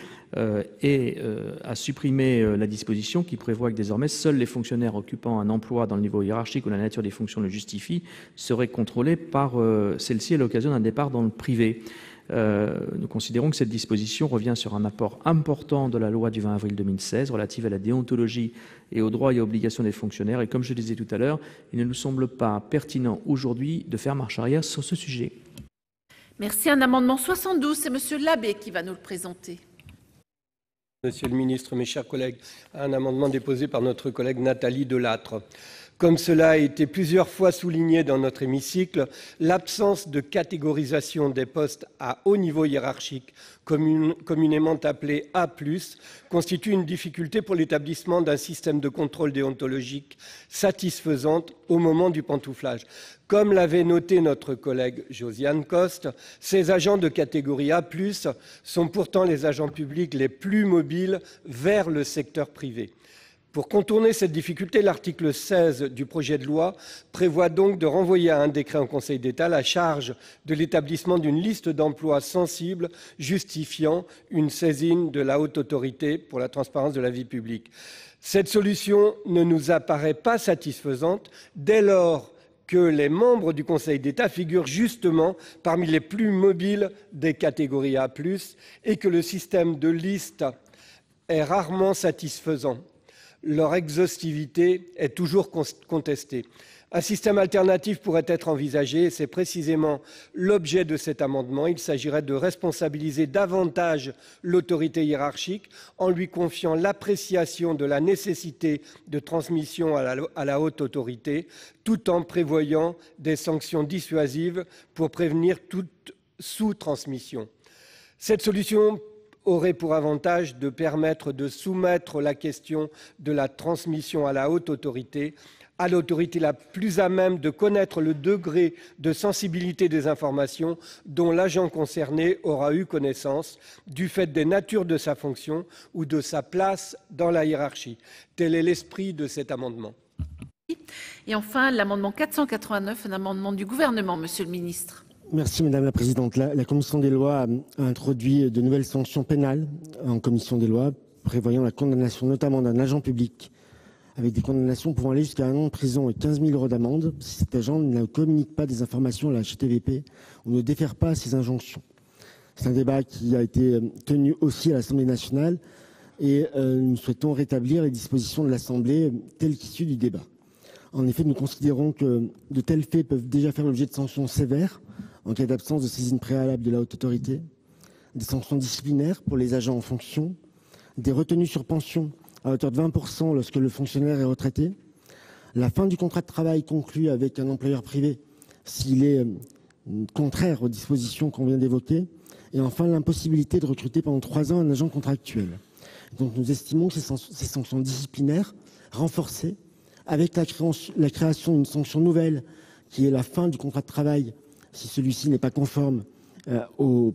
et à supprimer la disposition qui prévoit que désormais seuls les fonctionnaires occupant un emploi dans le niveau hiérarchique où la nature des fonctions le justifie seraient contrôlés par celle-ci à l'occasion d'un départ dans le privé. Nous considérons que cette disposition revient sur un apport important de la loi du 20 avril 2016 relative à la déontologie et aux droits et obligations des fonctionnaires. Et comme je le disais tout à l'heure, il ne nous semble pas pertinent aujourd'hui de faire marche arrière sur ce sujet. Merci. Un amendement 72, c'est Monsieur Labbé qui va nous le présenter. Monsieur le ministre, mes chers collègues, un amendement déposé par notre collègue Nathalie Delattre. Comme cela a été plusieurs fois souligné dans notre hémicycle, l'absence de catégorisation des postes à haut niveau hiérarchique, communément appelé A+, constitue une difficulté pour l'établissement d'un système de contrôle déontologique satisfaisant au moment du pantouflage. Comme l'avait noté notre collègue Josiane Costes, ces agents de catégorie A+, sont pourtant les agents publics les plus mobiles vers le secteur privé. Pour contourner cette difficulté, l'article 16 du projet de loi prévoit donc de renvoyer à un décret en Conseil d'État la charge de l'établissement d'une liste d'emplois sensibles justifiant une saisine de la Haute Autorité pour la transparence de la vie publique. Cette solution ne nous apparaît pas satisfaisante dès lors que les membres du Conseil d'État figurent justement parmi les plus mobiles des catégories A+, et que le système de liste est rarement satisfaisant. Leur exhaustivité est toujours contestée. Un système alternatif pourrait être envisagé et c'est précisément l'objet de cet amendement. Il s'agirait de responsabiliser davantage l'autorité hiérarchique en lui confiant l'appréciation de la nécessité de transmission à la haute autorité, tout en prévoyant des sanctions dissuasives pour prévenir toute sous-transmission. Cette solution aurait pour avantage de permettre de soumettre la question de la transmission à la haute autorité, à l'autorité la plus à même de connaître le degré de sensibilité des informations dont l'agent concerné aura eu connaissance du fait des natures de sa fonction ou de sa place dans la hiérarchie. Tel est l'esprit de cet amendement. Et enfin, l'amendement 489, un amendement du gouvernement, Monsieur le ministre. Merci Madame la Présidente. La Commission des lois a introduit de nouvelles sanctions pénales en Commission des lois, prévoyant la condamnation notamment d'un agent public avec des condamnations pouvant aller jusqu'à 1 an de prison et 15 000 € d'amende si cet agent ne communique pas des informations à la HATVP ou ne défère pas à ses injonctions. C'est un débat qui a été tenu aussi à l'Assemblée nationale et nous souhaitons rétablir les dispositions de l'Assemblée telles qu'issues du débat. En effet, nous considérons que de tels faits peuvent déjà faire l'objet de sanctions sévères en cas d'absence de saisine préalable de la haute autorité, des sanctions disciplinaires pour les agents en fonction, des retenues sur pension à hauteur de 20% lorsque le fonctionnaire est retraité, la fin du contrat de travail conclu avec un employeur privé s'il est contraire aux dispositions qu'on vient d'évoquer, et enfin l'impossibilité de recruter pendant 3 ans un agent contractuel. Donc nous estimons que ces sanctions disciplinaires renforcées, avec la création d'une sanction nouvelle qui est la fin du contrat de travail si celui-ci n'est pas conforme aux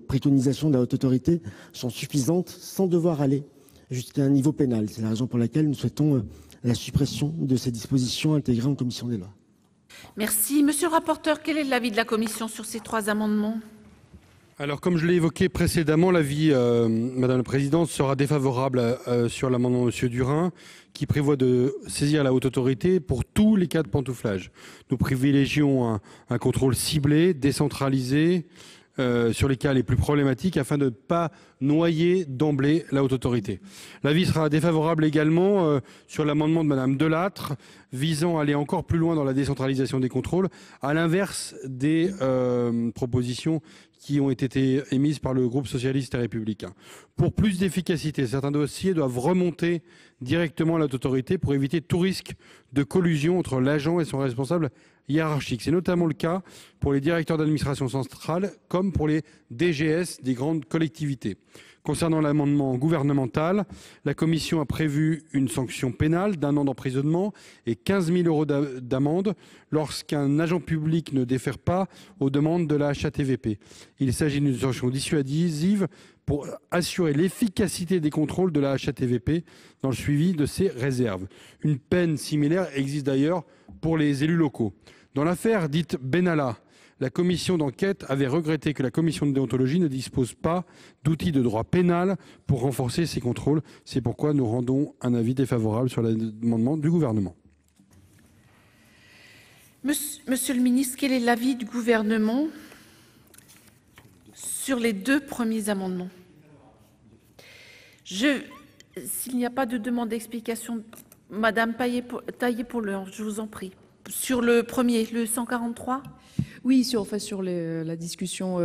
préconisations de la haute autorité, sont suffisantes sans devoir aller jusqu'à un niveau pénal. C'est la raison pour laquelle nous souhaitons la suppression de ces dispositions intégrées en commission des lois. Merci. Monsieur le rapporteur, quel est l'avis de la commission sur ces 3 amendements ? Alors, comme je l'ai évoqué précédemment, l'avis, Madame la Présidente, sera défavorable sur l'amendement de M. Durain, qui prévoit de saisir la haute autorité pour tous les cas de pantouflage. Nous privilégions un contrôle ciblé, décentralisé, sur les cas les plus problématiques afin de ne pas noyer d'emblée la haute autorité. L'avis sera défavorable également sur l'amendement de Madame Delattre visant à aller encore plus loin dans la décentralisation des contrôles, à l'inverse des propositions qui ont été émises par le groupe socialiste et républicain. Pour plus d'efficacité, certains dossiers doivent remonter directement à la haute autorité pour éviter tout risque de collusion entre l'agent et son responsable hiérarchique. C'est notamment le cas pour les directeurs d'administration centrale comme pour les DGS des grandes collectivités. Concernant l'amendement gouvernemental, la Commission a prévu une sanction pénale d'1 an d'emprisonnement et 15 000 € d'amende lorsqu'un agent public ne défère pas aux demandes de la HATVP. Il s'agit d'une sanction dissuasive pour assurer l'efficacité des contrôles de la HATVP dans le suivi de ses réserves. Une peine similaire existe d'ailleurs pour les élus locaux. Dans l'affaire dite Benalla, la commission d'enquête avait regretté que la commission de déontologie ne dispose pas d'outils de droit pénal pour renforcer ces contrôles. C'est pourquoi nous rendons un avis défavorable sur l'amendement du gouvernement. Monsieur le ministre, quel est l'avis du gouvernement sur les 2 premiers amendements? S'il n'y a pas de demande d'explication, Madame Taillé-Polian, je vous en prie. Sur le premier, le 143 ? Oui, sur la discussion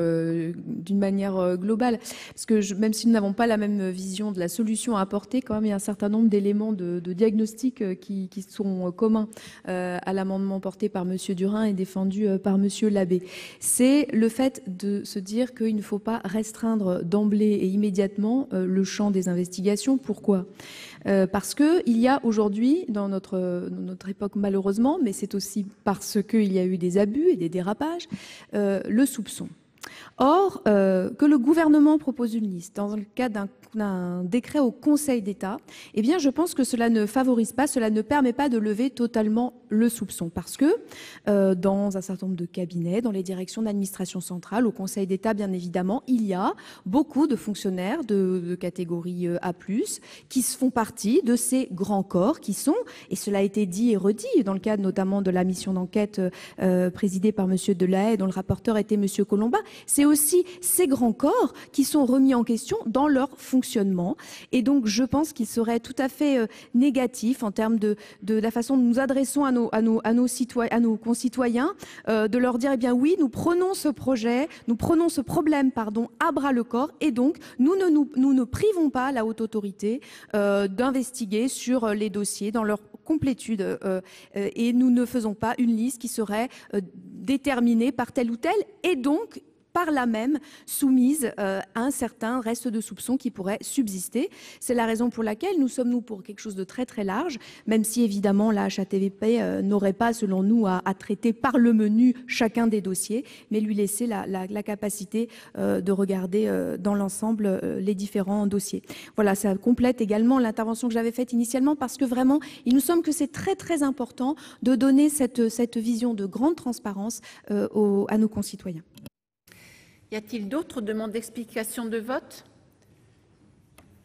d'une manière globale, parce que même si nous n'avons pas la même vision de la solution à apporter, quand même, il y a un certain nombre d'éléments de diagnostic qui sont communs à l'amendement porté par M. Durain et défendu par M. Labbé. C'est le fait de se dire qu'il ne faut pas restreindre d'emblée et immédiatement le champ des investigations. Pourquoi ? Parce qu'il y a aujourd'hui, dans notre époque malheureusement, mais c'est aussi parce qu'il y a eu des abus et des dérapages, le soupçon. Or, que le gouvernement propose une liste dans le cadre d'un décret au Conseil d'État, eh bien, je pense que cela ne favorise pas, cela ne permet pas de lever totalement le soupçon. Parce que dans un certain nombre de cabinets, dans les directions d'administration centrale, au Conseil d'État, bien évidemment, il y a beaucoup de fonctionnaires de catégorie A+, qui font partie de ces grands corps qui sont, et cela a été dit et redit, dans le cadre notamment de la mission d'enquête présidée par M. Delahaye, dont le rapporteur était M. Colomba, c'est aussi ces grands corps qui sont remis en question dans leur fonctionnement fonctionnement. Et donc, je pense qu'il serait tout à fait négatif en termes de la façon dont nous adressons à nos concitoyens, de leur dire, eh bien oui, nous prenons ce projet, nous prenons ce problème, à bras le corps, et donc nous ne privons pas la haute autorité d'investiguer sur les dossiers dans leur complétude et nous ne faisons pas une liste qui serait déterminée par tel ou tel et donc par là même soumise à un certain reste de soupçons qui pourrait subsister. C'est la raison pour laquelle nous sommes pour quelque chose de très très large, même si évidemment la HATVP n'aurait pas, selon nous, à traiter par le menu chacun des dossiers, mais lui laisser la capacité de regarder dans l'ensemble les différents dossiers. Voilà, ça complète également l'intervention que j'avais faite initialement, parce que vraiment, il nous semble que c'est très très important de donner cette vision de grande transparence à nos concitoyens. Y a-t-il d'autres demandes d'explication de vote?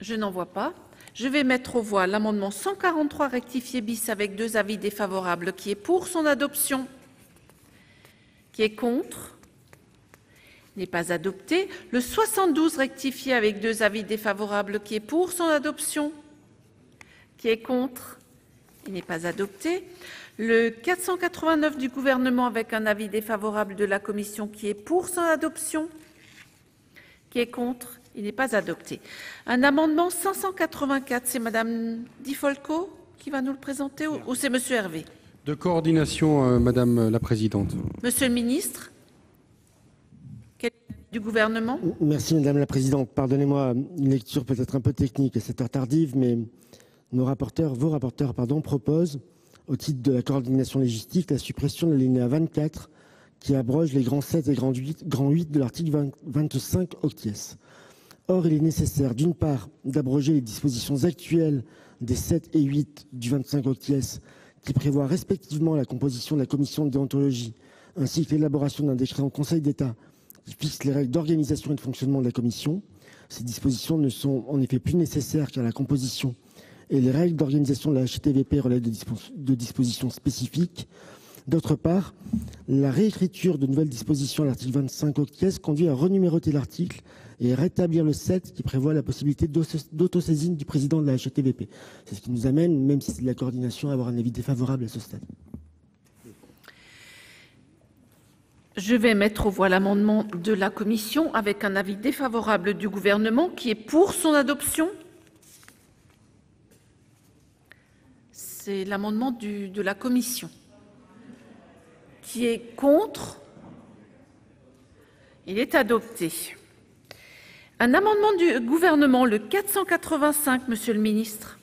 Je n'en vois pas. Je vais mettre aux voix l'amendement 143 rectifié bis avec 2 avis défavorables. Qui est pour son adoption? Qui est contre? Il n'est pas adopté. Le 72 rectifié avec 2 avis défavorables. Qui est pour son adoption? Qui est contre? Il n'est pas adopté. Le 489 du gouvernement avec un avis défavorable de la commission qui est pour son adoption, qui est contre, il n'est pas adopté. Un amendement 584, c'est Madame Di Folco qui va nous le présenter ou c'est Monsieur Hervé? De coordination, Madame la Présidente. Monsieur le ministre, quel est l'avis du gouvernement? Merci Madame la Présidente. Pardonnez-moi une lecture peut-être un peu technique à cette heure tardive, mais vos rapporteurs, proposent au titre de la coordination légistique, la suppression de l'alinéa 24 qui abroge les grands 7 et grands 8 de l'article 25 octies. Or, il est nécessaire, d'une part, d'abroger les dispositions actuelles des 7 et 8 du 25 octies qui prévoient respectivement la composition de la commission de déontologie ainsi que l'élaboration d'un décret en Conseil d'État qui fixe les règles d'organisation et de fonctionnement de la commission. Ces dispositions ne sont en effet plus nécessaires car la composition et les règles d'organisation de la HATVP relèvent de dispositions spécifiques. D'autre part, la réécriture de nouvelles dispositions à l'article 25 octies conduit à renuméroter l'article et à rétablir le 7 qui prévoit la possibilité d'autosaisine du président de la HATVP. C'est ce qui nous amène, même si c'est de la coordination, à avoir un avis défavorable à ce stade. Je vais mettre aux voix l'amendement de la commission avec un avis défavorable du gouvernement qui est pour son adoption. C'est l'amendement de la commission. Qui est contre? Il est adopté. Un amendement du gouvernement, le 485, Monsieur le ministre.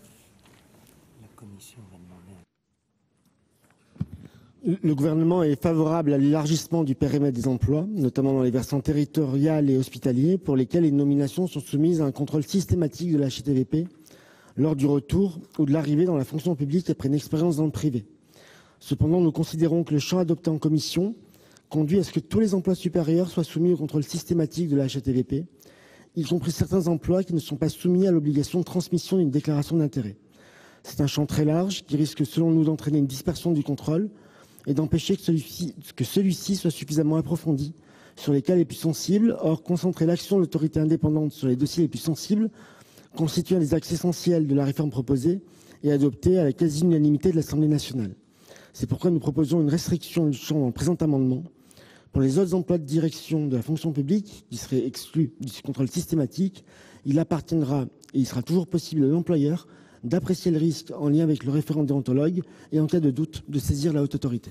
Le gouvernement est favorable à l'élargissement du périmètre des emplois, notamment dans les versants territorial et hospitalier, pour lesquels les nominations sont soumises à un contrôle systématique de la HATVP lors du retour ou de l'arrivée dans la fonction publique après une expérience dans le privé. Cependant, nous considérons que le champ adopté en commission conduit à ce que tous les emplois supérieurs soient soumis au contrôle systématique de la HATVP, y compris certains emplois qui ne sont pas soumis à l'obligation de transmission d'une déclaration d'intérêt. C'est un champ très large qui risque, selon nous, d'entraîner une dispersion du contrôle et d'empêcher que celui-ci soit suffisamment approfondi sur les cas les plus sensibles. Or, concentrer l'action de l'autorité indépendante sur les dossiers les plus sensibles constitue un des axes essentiels de la réforme proposée et adoptée à la quasi-unanimité de l'Assemblée nationale. C'est pourquoi nous proposons une restriction du champ dans le présent amendement. Pour les autres emplois de direction de la fonction publique qui seraient exclus du contrôle systématique, il appartiendra et il sera toujours possible à l'employeur d'apprécier le risque en lien avec le référent déontologue et en cas de doute de saisir la haute autorité.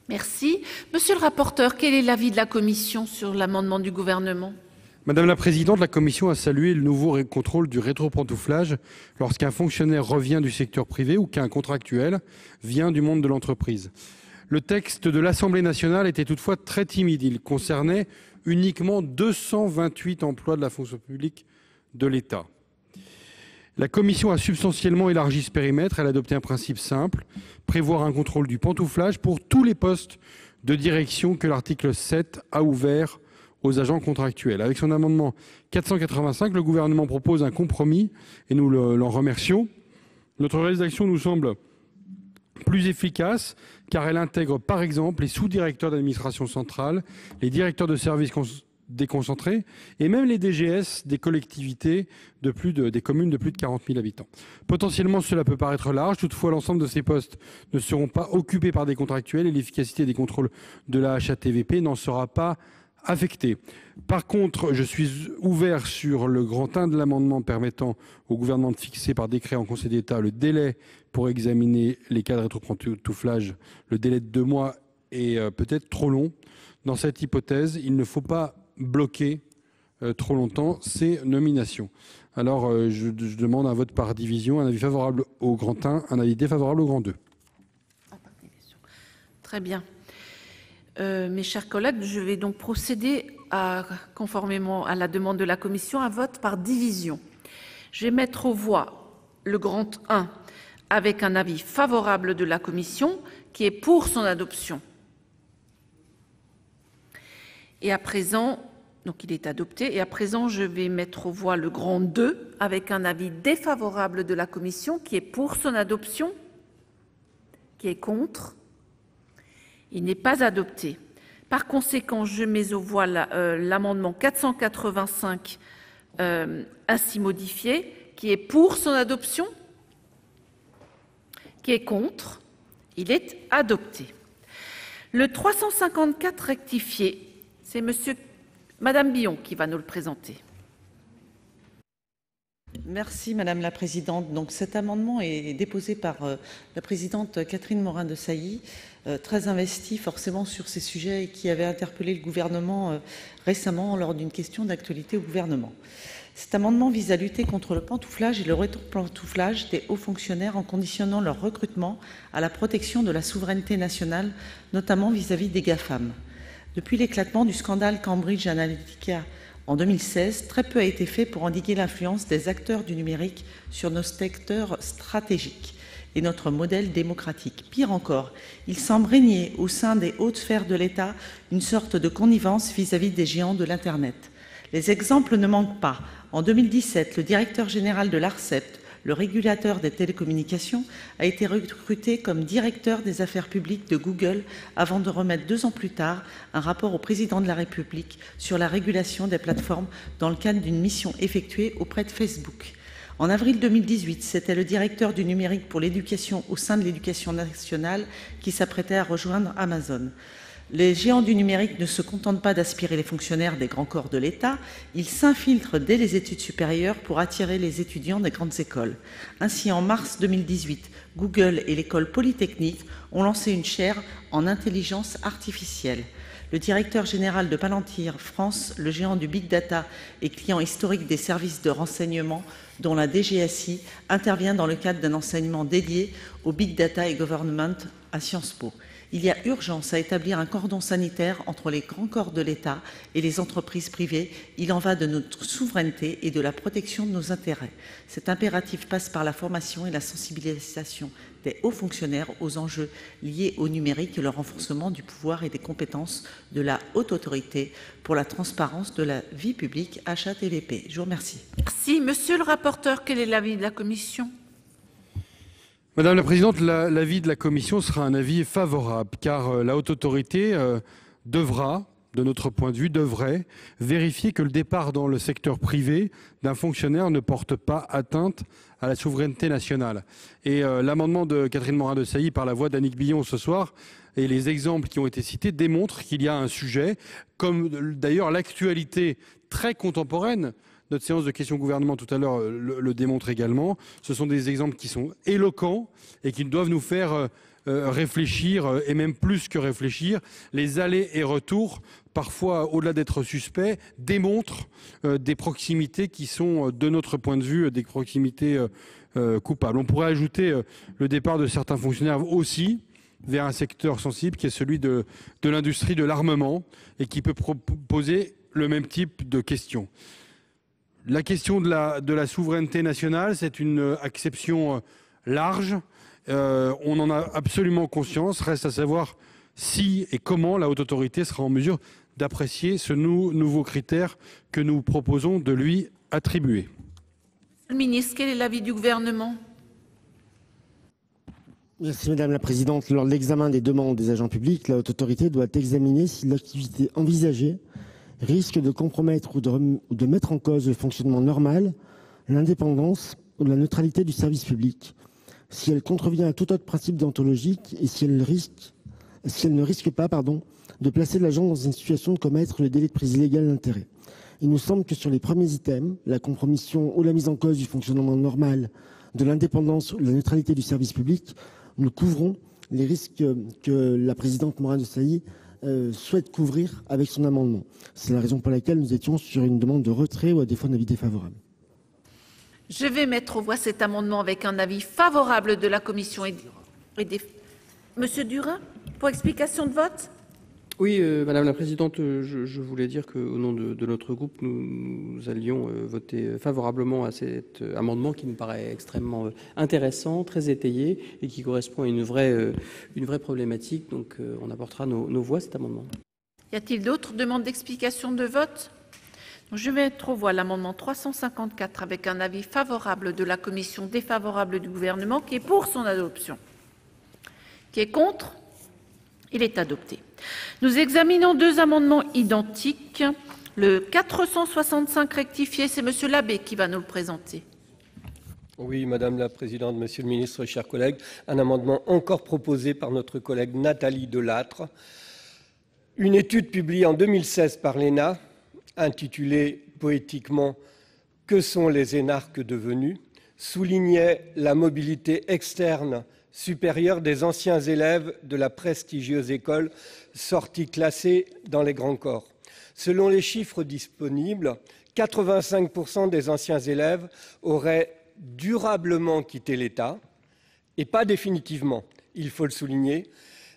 Merci. Monsieur le rapporteur, quel est l'avis de la commission sur l'amendement du gouvernement? Madame la Présidente, la Commission a salué le nouveau contrôle du rétropantouflage lorsqu'un fonctionnaire revient du secteur privé ou qu'un contractuel vient du monde de l'entreprise. Le texte de l'Assemblée nationale était toutefois très timide. Il concernait uniquement 228 emplois de la fonction publique de l'État. La Commission a substantiellement élargi ce périmètre. Elle a adopté un principe simple, prévoir un contrôle du pantouflage pour tous les postes de direction que l'article 7 a ouvert aux agents contractuels. Avec son amendement 485, le gouvernement propose un compromis et nous l'en remercions. Notre rédaction nous semble plus efficace car elle intègre par exemple les sous-directeurs d'administration centrale, les directeurs de services déconcentrés, et même les DGS des collectivités des communes de plus de 40 000 habitants. Potentiellement, cela peut paraître large, toutefois l'ensemble de ces postes ne seront pas occupés par des contractuels et l'efficacité des contrôles de la HATVP n'en sera pas affectée. Par contre, je suis ouvert sur le grand 1 de l'amendement permettant au gouvernement de fixer par décret en Conseil d'État le délai pour examiner les cas de rétropantouflage. Le délai de 2 mois est peut-être trop long. Dans cette hypothèse, il ne faut pas bloquer trop longtemps ces nominations. Alors, je demande un vote par division, un avis favorable au grand 1, un avis défavorable au grand 2. Très bien. Mes chers collègues, je vais donc procéder conformément à la demande de la commission, à vote par division. Je vais mettre aux voix le grand 1 avec un avis favorable de la commission qui est pour son adoption. Et à présent, donc il est adopté, et à présent je vais mettre aux voix le grand 2 avec un avis défavorable de la commission qui est pour son adoption, qui est contre. Il n'est pas adopté. Par conséquent, je mets aux voix l'amendement 485 ainsi modifié, qui est pour son adoption, qui est contre. Il est adopté. Le 354 rectifié, c'est Madame Billon qui va nous le présenter. Merci Madame la Présidente. Donc cet amendement est déposé par la présidente Catherine Morin-Desailly, très investie forcément sur ces sujets et qui avait interpellé le gouvernement récemment lors d'une question d'actualité au gouvernement. Cet amendement vise à lutter contre le pantouflage et le rétropantouflage des hauts fonctionnaires en conditionnant leur recrutement à la protection de la souveraineté nationale, notamment vis-à-vis des GAFAM. Depuis l'éclatement du scandale Cambridge Analytica en 2016, très peu a été fait pour endiguer l'influence des acteurs du numérique sur nos secteurs stratégiques et notre modèle démocratique. Pire encore, il semble régner au sein des hautes sphères de l'État une sorte de connivence vis-à-vis des géants de l'Internet. Les exemples ne manquent pas. En 2017, le directeur général de l'ARCEP, le régulateur des télécommunications, a été recruté comme directeur des affaires publiques de Google avant de remettre 2 ans plus tard un rapport au président de la République sur la régulation des plateformes dans le cadre d'une mission effectuée auprès de Facebook. En avril 2018, c'était le directeur du numérique pour l'éducation au sein de l'éducation nationale qui s'apprêtait à rejoindre Amazon. Les géants du numérique ne se contentent pas d'aspirer les fonctionnaires des grands corps de l'État, ils s'infiltrent dès les études supérieures pour attirer les étudiants des grandes écoles. Ainsi, en mars 2018, Google et l'école polytechnique ont lancé une chaire en intelligence artificielle. Le directeur général de Palantir France, le géant du Big Data et client historique des services de renseignement, dont la DGSI, intervient dans le cadre d'un enseignement dédié au Big Data et Government à Sciences Po. Il y a urgence à établir un cordon sanitaire entre les grands corps de l'État et les entreprises privées. Il en va de notre souveraineté et de la protection de nos intérêts. Cet impératif passe par la formation et la sensibilisation des hauts fonctionnaires aux enjeux liés au numérique et le renforcement du pouvoir et des compétences de la Haute Autorité pour la transparence de la vie publique, HATVP. Je vous remercie. Merci. Monsieur le rapporteur, quel est l'avis de la commission ? Madame la Présidente, l'avis de la Commission sera un avis favorable, car la Haute Autorité devra, de notre point de vue, devrait vérifier que le départ dans le secteur privé d'un fonctionnaire ne porte pas atteinte à la souveraineté nationale. Et l'amendement de Catherine Morin-Desailly par la voix d'Annick Billon ce soir et les exemples qui ont été cités démontrent qu'il y a un sujet, comme d'ailleurs l'actualité très contemporaine. Notre séance de questions au gouvernement tout à l'heure le démontre également. Ce sont des exemples qui sont éloquents et qui doivent nous faire réfléchir, et même plus que réfléchir. Les allers et retours, parfois au-delà d'être suspects, démontrent des proximités qui sont, de notre point de vue, des proximités coupables. On pourrait ajouter le départ de certains fonctionnaires aussi vers un secteur sensible qui est celui de l'industrie de l'armement et qui peut poser le même type de questions. La question de la souveraineté nationale, c'est une acception large. On en a absolument conscience. Reste à savoir si et comment la Haute Autorité sera en mesure d'apprécier ce nouveau critère que nous proposons de lui attribuer. Monsieur le ministre, quel est l'avis du gouvernement ? Merci Madame la Présidente. Lors de l'examen des demandes des agents publics, la Haute Autorité doit examiner si l'activité envisagée risque de compromettre ou de mettre en cause le fonctionnement normal, l'indépendance ou la neutralité du service public, si elle contrevient à tout autre principe déontologique et si elle ne risque pas de placer l'agent dans une situation de commettre le délit de prise illégale d'intérêt. Il nous semble que sur les premiers items, la compromission ou la mise en cause du fonctionnement normal, de l'indépendance ou de la neutralité du service public, nous couvrons les risques que la présidente Morin-Desailly souhaite couvrir avec son amendement. C'est la raison pour laquelle nous étions sur une demande de retrait ou à défaut un avis défavorable. Je vais mettre aux voix cet amendement avec un avis favorable de la commission et des... Monsieur Durin, pour explication de vote. Oui, Madame la Présidente, je voulais dire qu'au nom de notre groupe, nous allions voter favorablement à cet amendement qui nous paraît extrêmement intéressant, très étayé et qui correspond à une vraie problématique. Donc on apportera nos voix à cet amendement. Y a-t-il d'autres demandes d'explication de vote? Je vais mettre aux voix l'amendement 354 avec un avis favorable de la commission, défavorable du gouvernement, qui est pour son adoption. Qui est contre? Il est adopté. Nous examinons deux amendements identiques. Le 465 rectifié, c'est Monsieur Labbé qui va nous le présenter. Oui, Madame la Présidente, Monsieur le Ministre, chers collègues, un amendement encore proposé par notre collègue Nathalie Delattre. Une étude publiée en 2016 par l'ENA, intitulée poétiquement « Que sont les énarques devenus ?», soulignait la mobilité externe supérieure des anciens élèves de la prestigieuse école sortie classée dans les grands corps. Selon les chiffres disponibles, 85% des anciens élèves auraient durablement quitté l'État, et pas définitivement, il faut le souligner,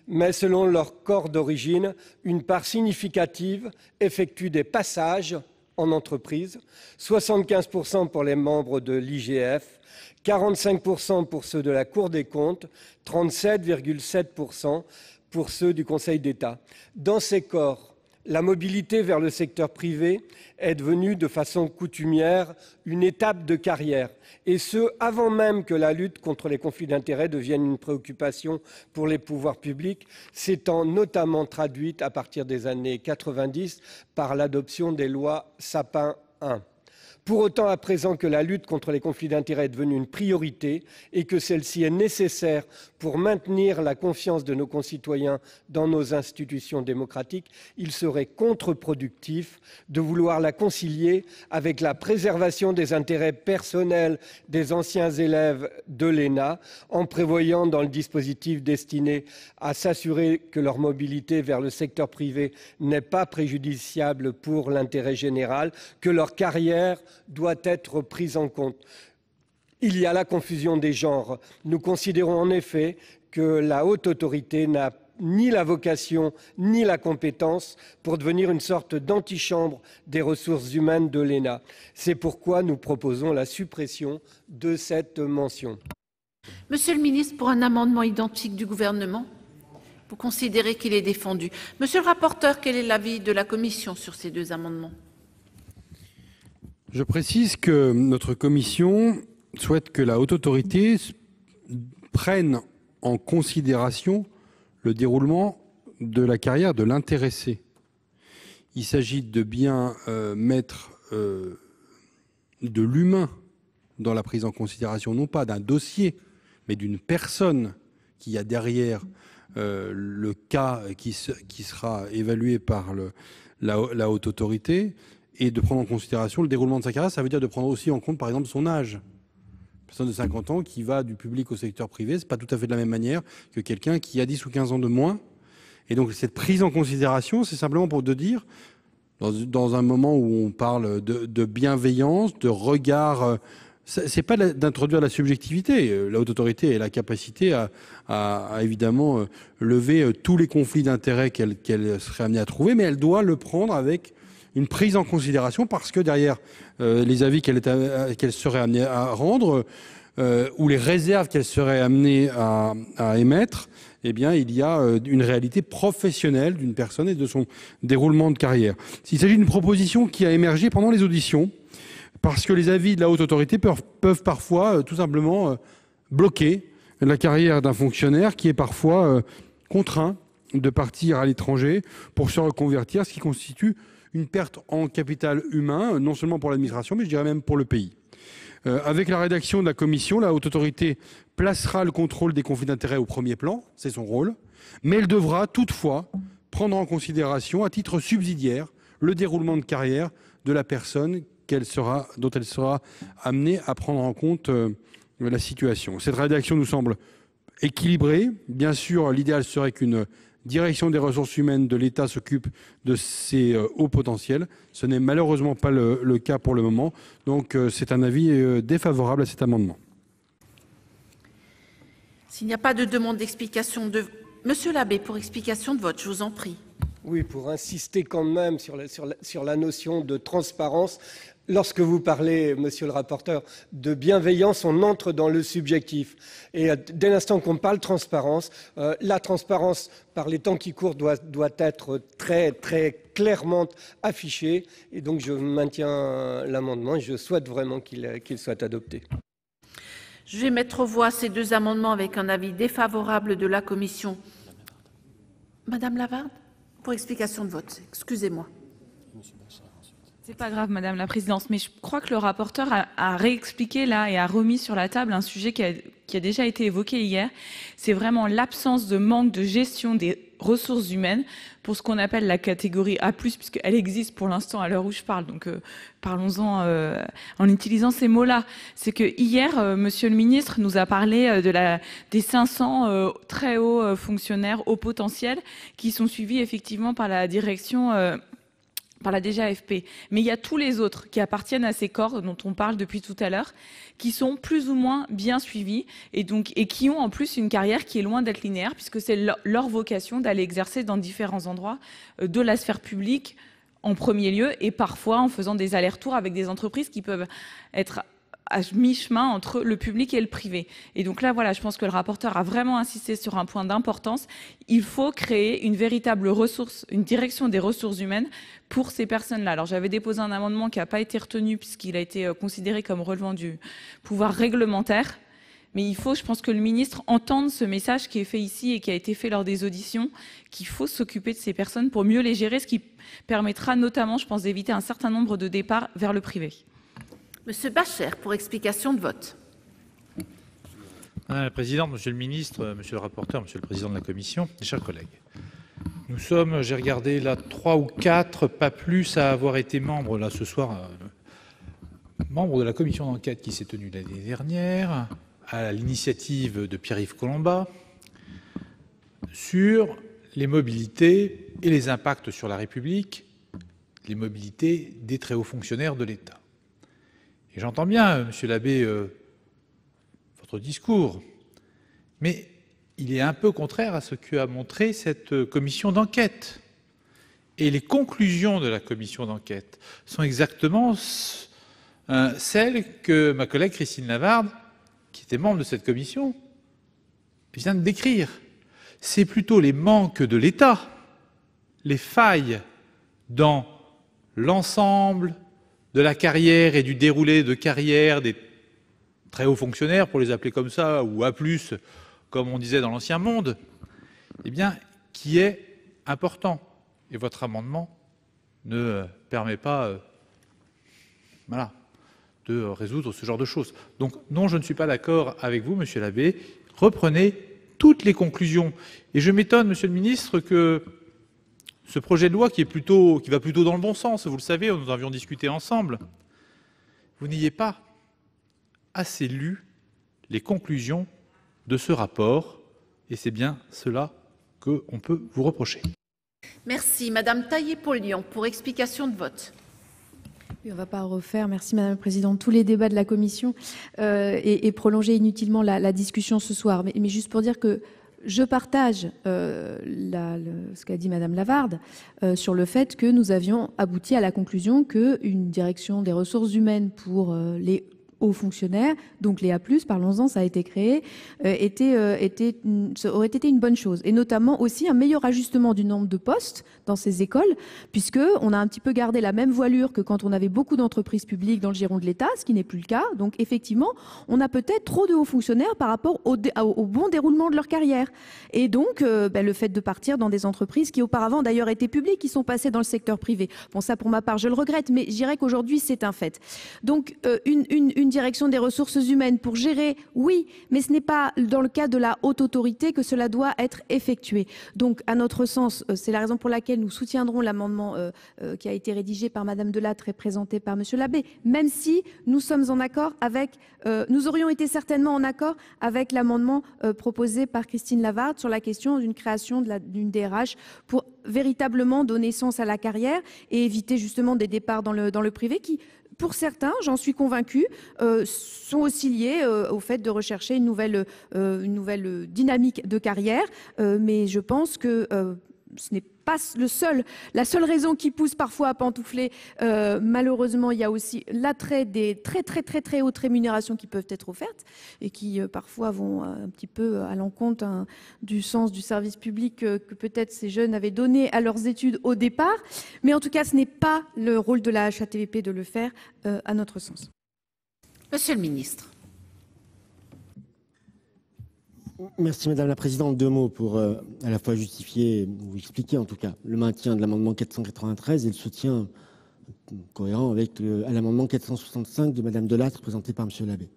mais selon leur corps d'origine, une part significative effectue des passages en entreprise, 75% pour les membres de l'IGF, 45% pour ceux de la Cour des comptes, 37,7% pour ceux du Conseil d'État. Dans ces corps, la mobilité vers le secteur privé est devenue de façon coutumière une étape de carrière, et ce, avant même que la lutte contre les conflits d'intérêts devienne une préoccupation pour les pouvoirs publics, s'étant notamment traduite à partir des années 90 par l'adoption des lois Sapin 1. Pour autant, à présent que la lutte contre les conflits d'intérêts est devenue une priorité et que celle-ci est nécessaire pour maintenir la confiance de nos concitoyens dans nos institutions démocratiques, il serait contre-productif de vouloir la concilier avec la préservation des intérêts personnels des anciens élèves de l'ENA, en prévoyant dans le dispositif destiné à s'assurer que leur mobilité vers le secteur privé n'est pas préjudiciable pour l'intérêt général, que leur carrière doit être prise en compte. Il y a la confusion des genres. Nous considérons en effet que la haute autorité n'a ni la vocation ni la compétence pour devenir une sorte d'antichambre des ressources humaines de l'ENA. C'est pourquoi nous proposons la suppression de cette mention. Monsieur le ministre, pour un amendement identique du gouvernement, vous considérez qu'il est défendu. Monsieur le rapporteur, quel est l'avis de la commission sur ces deux amendements? Je précise que notre commission souhaite que la haute autorité prenne en considération le déroulement de la carrière de l'intéressé. Il s'agit de bien mettre de l'humain dans la prise en considération, non pas d'un dossier, mais d'une personne qui a derrière le cas qui sera évalué par la haute autorité, et de prendre en considération le déroulement de sa carrière. Ça veut dire de prendre aussi en compte, par exemple, son âge. Une personne de 50 ans qui va du public au secteur privé, c'est pas tout à fait de la même manière que quelqu'un qui a 10 ou 15 ans de moins. Et donc, cette prise en considération, c'est simplement pour dire, dans un moment où on parle de bienveillance, de regard, c'est pas d'introduire la subjectivité. La haute autorité a la capacité à évidemment lever tous les conflits d'intérêts qu'elle serait amenée à trouver, mais elle doit le prendre avec une prise en considération, parce que derrière les avis qu'elle serait amenée à rendre ou les réserves qu'elle serait amenée à émettre, eh bien, il y a une réalité professionnelle d'une personne et de son déroulement de carrière. Il s'agit d'une proposition qui a émergé pendant les auditions, parce que les avis de la haute autorité peuvent parfois tout simplement bloquer la carrière d'un fonctionnaire qui est parfois contraint de partir à l'étranger pour se reconvertir, ce qui constitue une perte en capital humain, non seulement pour l'administration, mais je dirais même pour le pays. Avec la rédaction de la commission, la Haute Autorité placera le contrôle des conflits d'intérêts au premier plan, c'est son rôle, mais elle devra toutefois prendre en considération, à titre subsidiaire, le déroulement de carrière de la personne dont elle sera amenée à prendre en compte la situation. Cette rédaction nous semble équilibrée. Bien sûr, l'idéal serait qu'une direction des ressources humaines de l'État s'occupe de ces hauts potentiels. Ce n'est malheureusement pas le cas pour le moment. Donc c'est un avis défavorable à cet amendement. S'il n'y a pas de demande d'explication de... Monsieur Labbé, pour explication de vote, je vous en prie. Oui, pour insister quand même sur la notion de transparence. Lorsque vous parlez, monsieur le rapporteur, de bienveillance, on entre dans le subjectif. Et dès l'instant qu'on parle transparence, la transparence, par les temps qui courent, doit être très, très clairement affichée. Et donc, je maintiens l'amendement et je souhaite vraiment qu'il soit adopté. Je vais mettre aux voix ces deux amendements avec un avis défavorable de la commission. Madame Lavarde, pour explication de vote, excusez-moi. C'est pas grave, Madame la Présidente, mais je crois que le rapporteur a réexpliqué là et a remis sur la table un sujet qui a déjà été évoqué hier. C'est vraiment l'absence de manque de gestion des ressources humaines pour ce qu'on appelle la catégorie A+, puisqu'elle existe pour l'instant à l'heure où je parle. Donc parlons-en en utilisant ces mots-là. C'est que hier, Monsieur le Ministre nous a parlé des 500 très hauts fonctionnaires au potentiel qui sont suivis effectivement par la direction. Par la DGAFP. Mais il y a tous les autres qui appartiennent à ces corps dont on parle depuis tout à l'heure, qui sont plus ou moins bien suivis et qui ont en plus une carrière qui est loin d'être linéaire, puisque c'est leur vocation d'aller exercer dans différents endroits de la sphère publique en premier lieu, et parfois en faisant des allers-retours avec des entreprises qui peuvent être à mi-chemin entre le public et le privé. Et donc là, voilà, je pense que le rapporteur a vraiment insisté sur un point d'importance. Il faut créer une véritable ressource, une direction des ressources humaines pour ces personnes-là. Alors j'avais déposé un amendement qui n'a pas été retenu puisqu'il a été considéré comme relevant du pouvoir réglementaire. Mais il faut, je pense que le ministre entende ce message qui est fait ici et qui a été fait lors des auditions, qu'il faut s'occuper de ces personnes pour mieux les gérer, ce qui permettra notamment, je pense, d'éviter un certain nombre de départs vers le privé. Monsieur Bacher, pour explication de vote. Madame la Présidente, Monsieur le Ministre, Monsieur le rapporteur, Monsieur le Président de la Commission, mes chers collègues. Nous sommes, j'ai regardé là, 3 ou 4, pas plus, à avoir été membres, là, ce soir, membres de la commission d'enquête qui s'est tenue l'année dernière, à l'initiative de Pierre-Yves Collombat, sur les mobilités et les impacts sur la République, les mobilités des très hauts fonctionnaires de l'État. Et j'entends bien, Monsieur Labbé, votre discours, mais il est un peu contraire à ce qu'a montré cette commission d'enquête. Et les conclusions de la commission d'enquête sont exactement celles que ma collègue Christine Lavarde, qui était membre de cette commission, vient de décrire. C'est plutôt les manques de l'État, les failles dans l'ensemble de la carrière et du déroulé de carrière des très hauts fonctionnaires, pour les appeler comme ça, ou A+, comme on disait dans l'ancien monde, eh bien, qui est important. Et votre amendement ne permet pas de résoudre ce genre de choses. Donc, non, je ne suis pas d'accord avec vous, Monsieur Labbé. Reprenez toutes les conclusions. Et je m'étonne, Monsieur le Ministre, que ce projet de loi qui va plutôt dans le bon sens, vous le savez, nous avions discuté ensemble, vous n'ayez pas assez lu les conclusions de ce rapport, et c'est bien cela qu'on peut vous reprocher. Merci. Madame Taillé-Polian, pour explication de vote. On ne va pas refaire, merci Madame la Présidente, tous les débats de la Commission et prolonger inutilement la discussion ce soir. Mais juste pour dire que je partage ce qu'a dit Madame Lavarde sur le fait que nous avions abouti à la conclusion qu'une direction des ressources humaines pour les hauts fonctionnaires, donc les A+, parlons-en, ça a été créé, aurait été une bonne chose. Et notamment aussi un meilleur ajustement du nombre de postes dans ces écoles, puisqu'on a un petit peu gardé la même voilure que quand on avait beaucoup d'entreprises publiques dans le giron de l'État, ce qui n'est plus le cas. Donc effectivement, on a peut-être trop de hauts fonctionnaires par rapport au bon déroulement de leur carrière. Et donc, le fait de partir dans des entreprises qui auparavant d'ailleurs étaient publiques, qui sont passées dans le secteur privé. Bon, ça pour ma part, je le regrette, mais je dirais qu'aujourd'hui, c'est un fait. Donc, une direction des ressources humaines pour gérer, oui, mais ce n'est pas dans le cadre de la haute autorité que cela doit être effectué. Donc, à notre sens, c'est la raison pour laquelle nous soutiendrons l'amendement qui a été rédigé par Madame Delattre et présenté par Monsieur Labbé, même si nous sommes en accord avec, nous aurions été certainement en accord avec l'amendement proposé par Christine Lavarde sur la question d'une création d'une DRH pour véritablement donner sens à la carrière et éviter justement des départs dans le privé qui, pour certains, j'en suis convaincue, sont aussi liés au fait de rechercher une nouvelle dynamique de carrière. Mais je pense que ce n'est pas la seule raison qui pousse parfois à pantoufler. Malheureusement, il y a aussi l'attrait des très hautes rémunérations qui peuvent être offertes et qui parfois vont un petit peu à l'encontre du sens du service public que peut-être ces jeunes avaient donné à leurs études au départ. Mais en tout cas, ce n'est pas le rôle de la HATVP de le faire, à notre sens. Monsieur le ministre. Merci Madame la Présidente. Deux mots pour à la fois justifier ou expliquer en tout cas le maintien de l'amendement 493 et le soutien cohérent avec à l'amendement 465 de Madame Delattre présenté par Monsieur Labbé.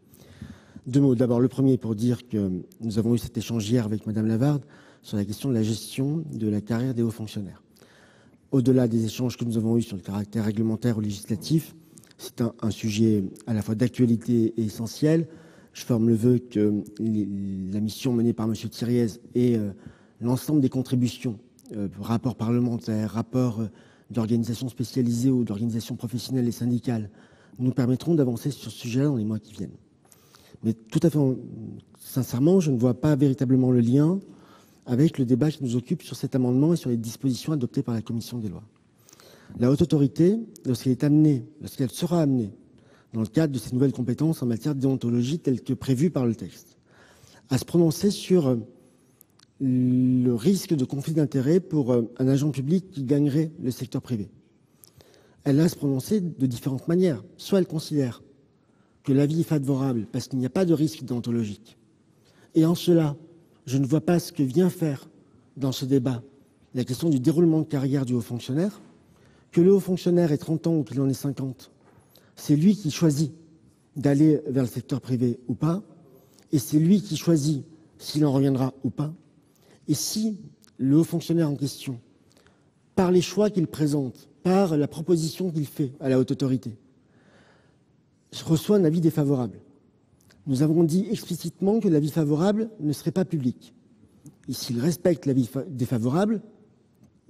Deux mots. D'abord le premier pour dire que nous avons eu cet échange hier avec Madame Lavarde sur la question de la gestion de la carrière des hauts fonctionnaires. Au-delà des échanges que nous avons eus sur le caractère réglementaire ou législatif, c'est un sujet à la fois d'actualité et essentiel. Je forme le vœu que la mission menée par M. Thiriez et l'ensemble des contributions, rapports parlementaires, rapports d'organisations spécialisées ou d'organisations professionnelles et syndicales, nous permettront d'avancer sur ce sujet-là dans les mois qui viennent. Mais tout à fait sincèrement, je ne vois pas véritablement le lien avec le débat qui nous occupe sur cet amendement et sur les dispositions adoptées par la commission des lois. La Haute Autorité, lorsqu'elle sera amenée dans le cadre de ces nouvelles compétences en matière de déontologie telles que prévues par le texte, à se prononcer sur le risque de conflit d'intérêts pour un agent public qui gagnerait le secteur privé. Elle va se prononcer de différentes manières. Soit elle considère que l'avis est favorable parce qu'il n'y a pas de risque déontologique. Et en cela, je ne vois pas ce que vient faire dans ce débat la question du déroulement de carrière du haut fonctionnaire. Que le haut fonctionnaire ait 30 ans ou qu'il en ait 50, c'est lui qui choisit d'aller vers le secteur privé ou pas, et c'est lui qui choisit s'il en reviendra ou pas. Et si le haut fonctionnaire en question, par les choix qu'il présente, par la proposition qu'il fait à la haute autorité, reçoit un avis défavorable, nous avons dit explicitement que l'avis favorable ne serait pas public. Et s'il respecte l'avis défavorable,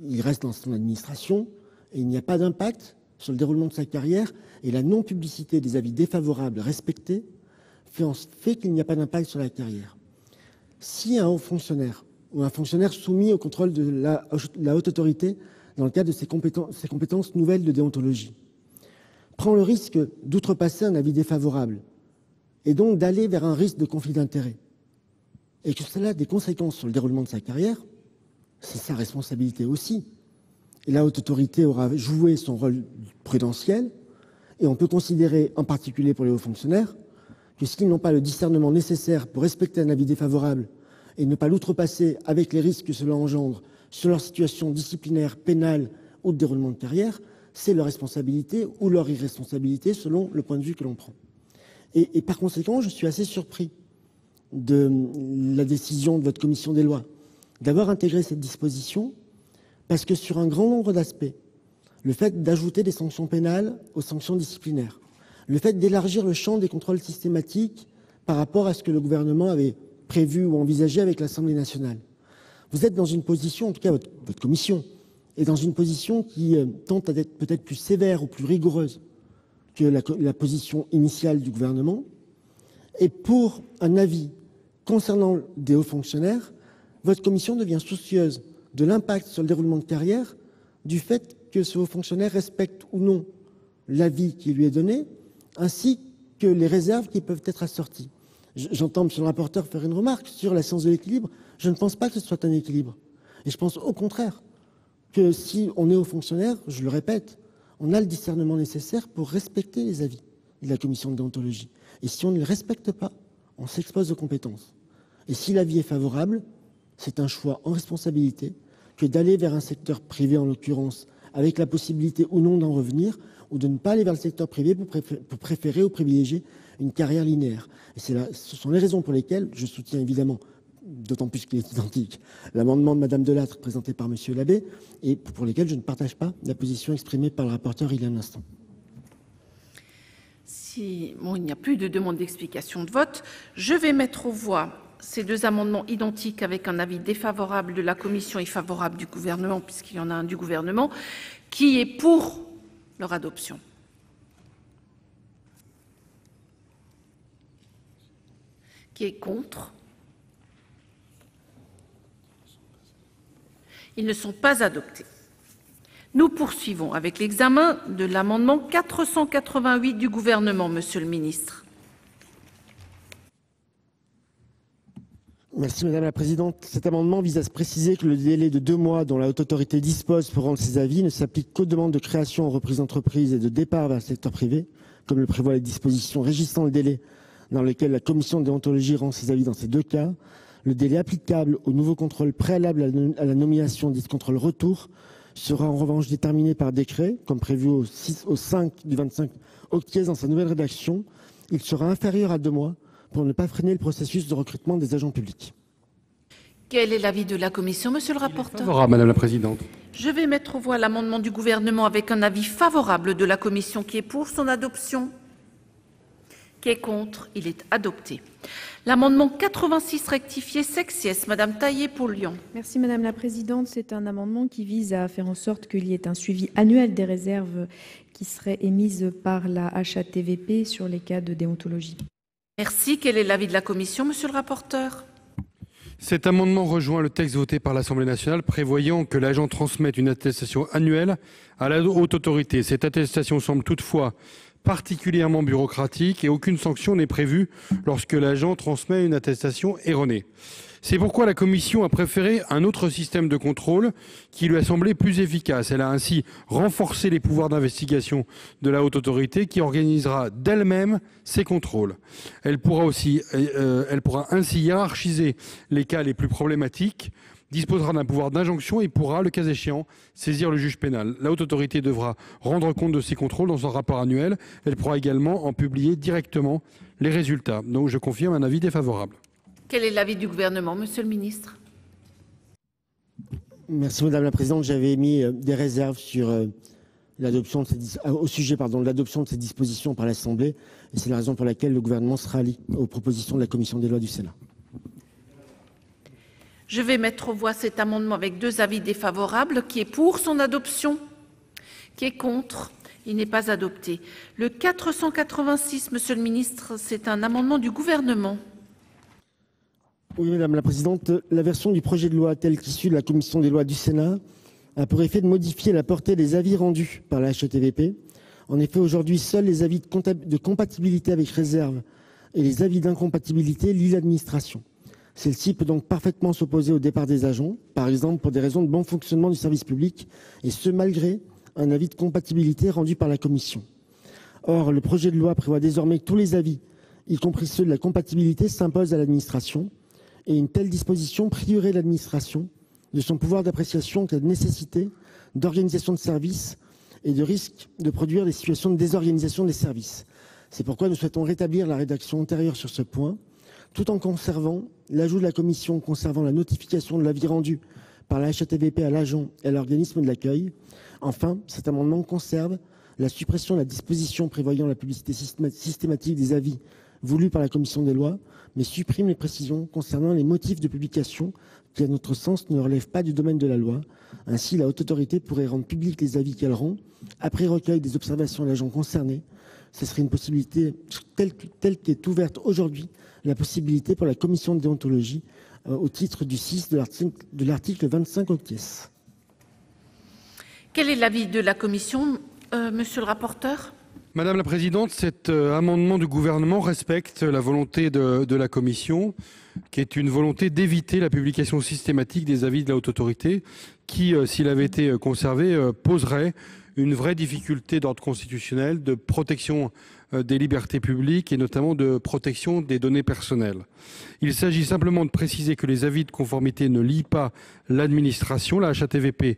il reste dans son administration et il n'y a pas d'impact sur le déroulement de sa carrière, et la non-publicité des avis défavorables respectés fait qu'il n'y a pas d'impact sur la carrière. Si un haut fonctionnaire ou un fonctionnaire soumis au contrôle de la haute autorité dans le cadre de ses compétences nouvelles de déontologie prend le risque d'outrepasser un avis défavorable et donc d'aller vers un risque de conflit d'intérêts, et que cela a des conséquences sur le déroulement de sa carrière, c'est sa responsabilité aussi. Et la haute autorité aura joué son rôle prudentiel, et on peut considérer, en particulier pour les hauts fonctionnaires, que s'ils n'ont pas le discernement nécessaire pour respecter un avis défavorable et ne pas l'outrepasser avec les risques que cela engendre sur leur situation disciplinaire, pénale ou de déroulement de carrière, c'est leur responsabilité ou leur irresponsabilité selon le point de vue que l'on prend. Et par conséquent, je suis assez surpris de la décision de votre commission des lois d'avoir intégré cette disposition, parce que sur un grand nombre d'aspects, le fait d'ajouter des sanctions pénales aux sanctions disciplinaires, le fait d'élargir le champ des contrôles systématiques par rapport à ce que le gouvernement avait prévu ou envisagé avec l'Assemblée nationale, vous êtes dans une position, en tout cas votre commission, est dans une position qui tente à être peut-être plus sévère ou plus rigoureuse que la position initiale du gouvernement. Et pour un avis concernant des hauts fonctionnaires, votre commission devient soucieuse de l'impact sur le déroulement de carrière du fait que ce haut fonctionnaire respecte ou non l'avis qui lui est donné, ainsi que les réserves qui peuvent être assorties. J'entends M. le rapporteur faire une remarque sur la science de l'équilibre. Je ne pense pas que ce soit un équilibre. Et je pense au contraire que si on est haut fonctionnaire, je le répète, on a le discernement nécessaire pour respecter les avis de la commission de déontologie. Et si on ne les respecte pas, on s'expose aux compétences. Et si l'avis est favorable, c'est un choix en responsabilité que d'aller vers un secteur privé, en l'occurrence, avec la possibilité ou non d'en revenir, ou de ne pas aller vers le secteur privé pour préférer ou privilégier une carrière linéaire. Et ce sont les raisons pour lesquelles je soutiens évidemment, d'autant plus qu'il est identique, l'amendement de Mme Delattre présenté par M. Labbé, et pour lesquels je ne partage pas la position exprimée par le rapporteur il y a un instant. Si il n'y a plus de demande d'explication de vote, je vais mettre aux voix ces deux amendements identiques avec un avis défavorable de la commission et favorable du gouvernement, puisqu'il y en a un du gouvernement, qui est pour leur adoption. Qui est contre? Ils ne sont pas adoptés. Nous poursuivons avec l'examen de l'amendement 488 du gouvernement, Monsieur le ministre. Merci Madame la Présidente. Cet amendement vise à se préciser que le délai de 2 mois dont la Haute Autorité dispose pour rendre ses avis ne s'applique qu'aux demandes de création en reprise d'entreprise et de départ vers le secteur privé, comme le prévoient les dispositions régissant le délai dans lequel la commission de déontologie rend ses avis dans ces 2 cas. Le délai applicable au nouveau contrôle préalable à la nomination, dit contrôle retour, sera en revanche déterminé par décret, comme prévu au 5 du 25 octobre dans sa nouvelle rédaction. Il sera inférieur à 2 mois pour ne pas freiner le processus de recrutement des agents publics. Quel est l'avis de la commission, monsieur le rapporteur? Favorable, Madame la Présidente. Je vais mettre aux voix l'amendement du gouvernement avec un avis favorable de la commission qui est pour son adoption. Qui est contre? Il est adopté. L'amendement 86 rectifié sexies, Madame Taillé pour Lyon. Merci Madame la Présidente. C'est un amendement qui vise à faire en sorte qu'il y ait un suivi annuel des réserves qui seraient émises par la HATVP sur les cas de déontologie. Merci. Quel est l'avis de la commission, monsieur le rapporteur? Cet amendement rejoint le texte voté par l'Assemblée nationale prévoyant que l'agent transmette une attestation annuelle à la haute autorité. Cette attestation semble toutefois particulièrement bureaucratique et aucune sanction n'est prévue lorsque l'agent transmet une attestation erronée. C'est pourquoi la Commission a préféré un autre système de contrôle qui lui a semblé plus efficace. Elle a ainsi renforcé les pouvoirs d'investigation de la haute autorité qui organisera d'elle-même ces contrôles. Elle pourra ainsi hiérarchiser les cas les plus problématiques, disposera d'un pouvoir d'injonction et pourra, le cas échéant, saisir le juge pénal. La haute autorité devra rendre compte de ces contrôles dans son rapport annuel. Elle pourra également en publier directement les résultats. Donc je confirme un avis défavorable. Quel est l'avis du gouvernement, monsieur le ministre? Merci Madame la Présidente. J'avais émis des réserves sur l'adoption au sujet de l'adoption de ces dispositions par l'Assemblée. Et c'est la raison pour laquelle le gouvernement se rallie aux propositions de la Commission des lois du Sénat. Je vais mettre aux voix cet amendement avec 2 avis défavorables. Qui est pour son adoption? Qui est contre? Il n'est pas adopté. Le 486, monsieur le ministre, c'est un amendement du gouvernement. Oui, Madame la Présidente, la version du projet de loi telle qu'issue de la Commission des lois du Sénat a pour effet de modifier la portée des avis rendus par la HATVP. En effet, aujourd'hui, seuls les avis de compatibilité avec réserve et les avis d'incompatibilité lient l'administration. Celle-ci peut donc parfaitement s'opposer au départ des agents, par exemple pour des raisons de bon fonctionnement du service public, et ce malgré un avis de compatibilité rendu par la Commission. Or, le projet de loi prévoit désormais que tous les avis, y compris ceux de la compatibilité, s'imposent à l'administration. Et une telle disposition priverait l'administration de son pouvoir d'appréciation en cas de nécessité d'organisation de services et de risque de produire des situations de désorganisation des services. C'est pourquoi nous souhaitons rétablir la rédaction antérieure sur ce point, tout en conservant l'ajout de la Commission concernant la notification de l'avis rendu par la HATVP à l'agent et à l'organisme de l'accueil. Enfin, cet amendement conserve la suppression de la disposition prévoyant la publicité systématique des avis voulus par la Commission des lois, mais supprime les précisions concernant les motifs de publication qui, à notre sens, ne relèvent pas du domaine de la loi. Ainsi, la haute autorité pourrait rendre publics les avis qu'elle rend, après recueil des observations de l'agent concerné. Ce serait une possibilité telle qu'est ouverte aujourd'hui la possibilité pour la commission de déontologie au titre du 6 de l'article 25 octies. Quel est l'avis de la commission, monsieur le rapporteur? Madame la Présidente, cet amendement du Gouvernement respecte la volonté de la Commission, qui est une volonté d'éviter la publication systématique des avis de la Haute Autorité, qui, s'il avait été conservé, poserait une vraie difficulté d'ordre constitutionnel, de protection des libertés publiques et notamment de protection des données personnelles. Il s'agit simplement de préciser que les avis de conformité ne lient pas l'administration. La HATVP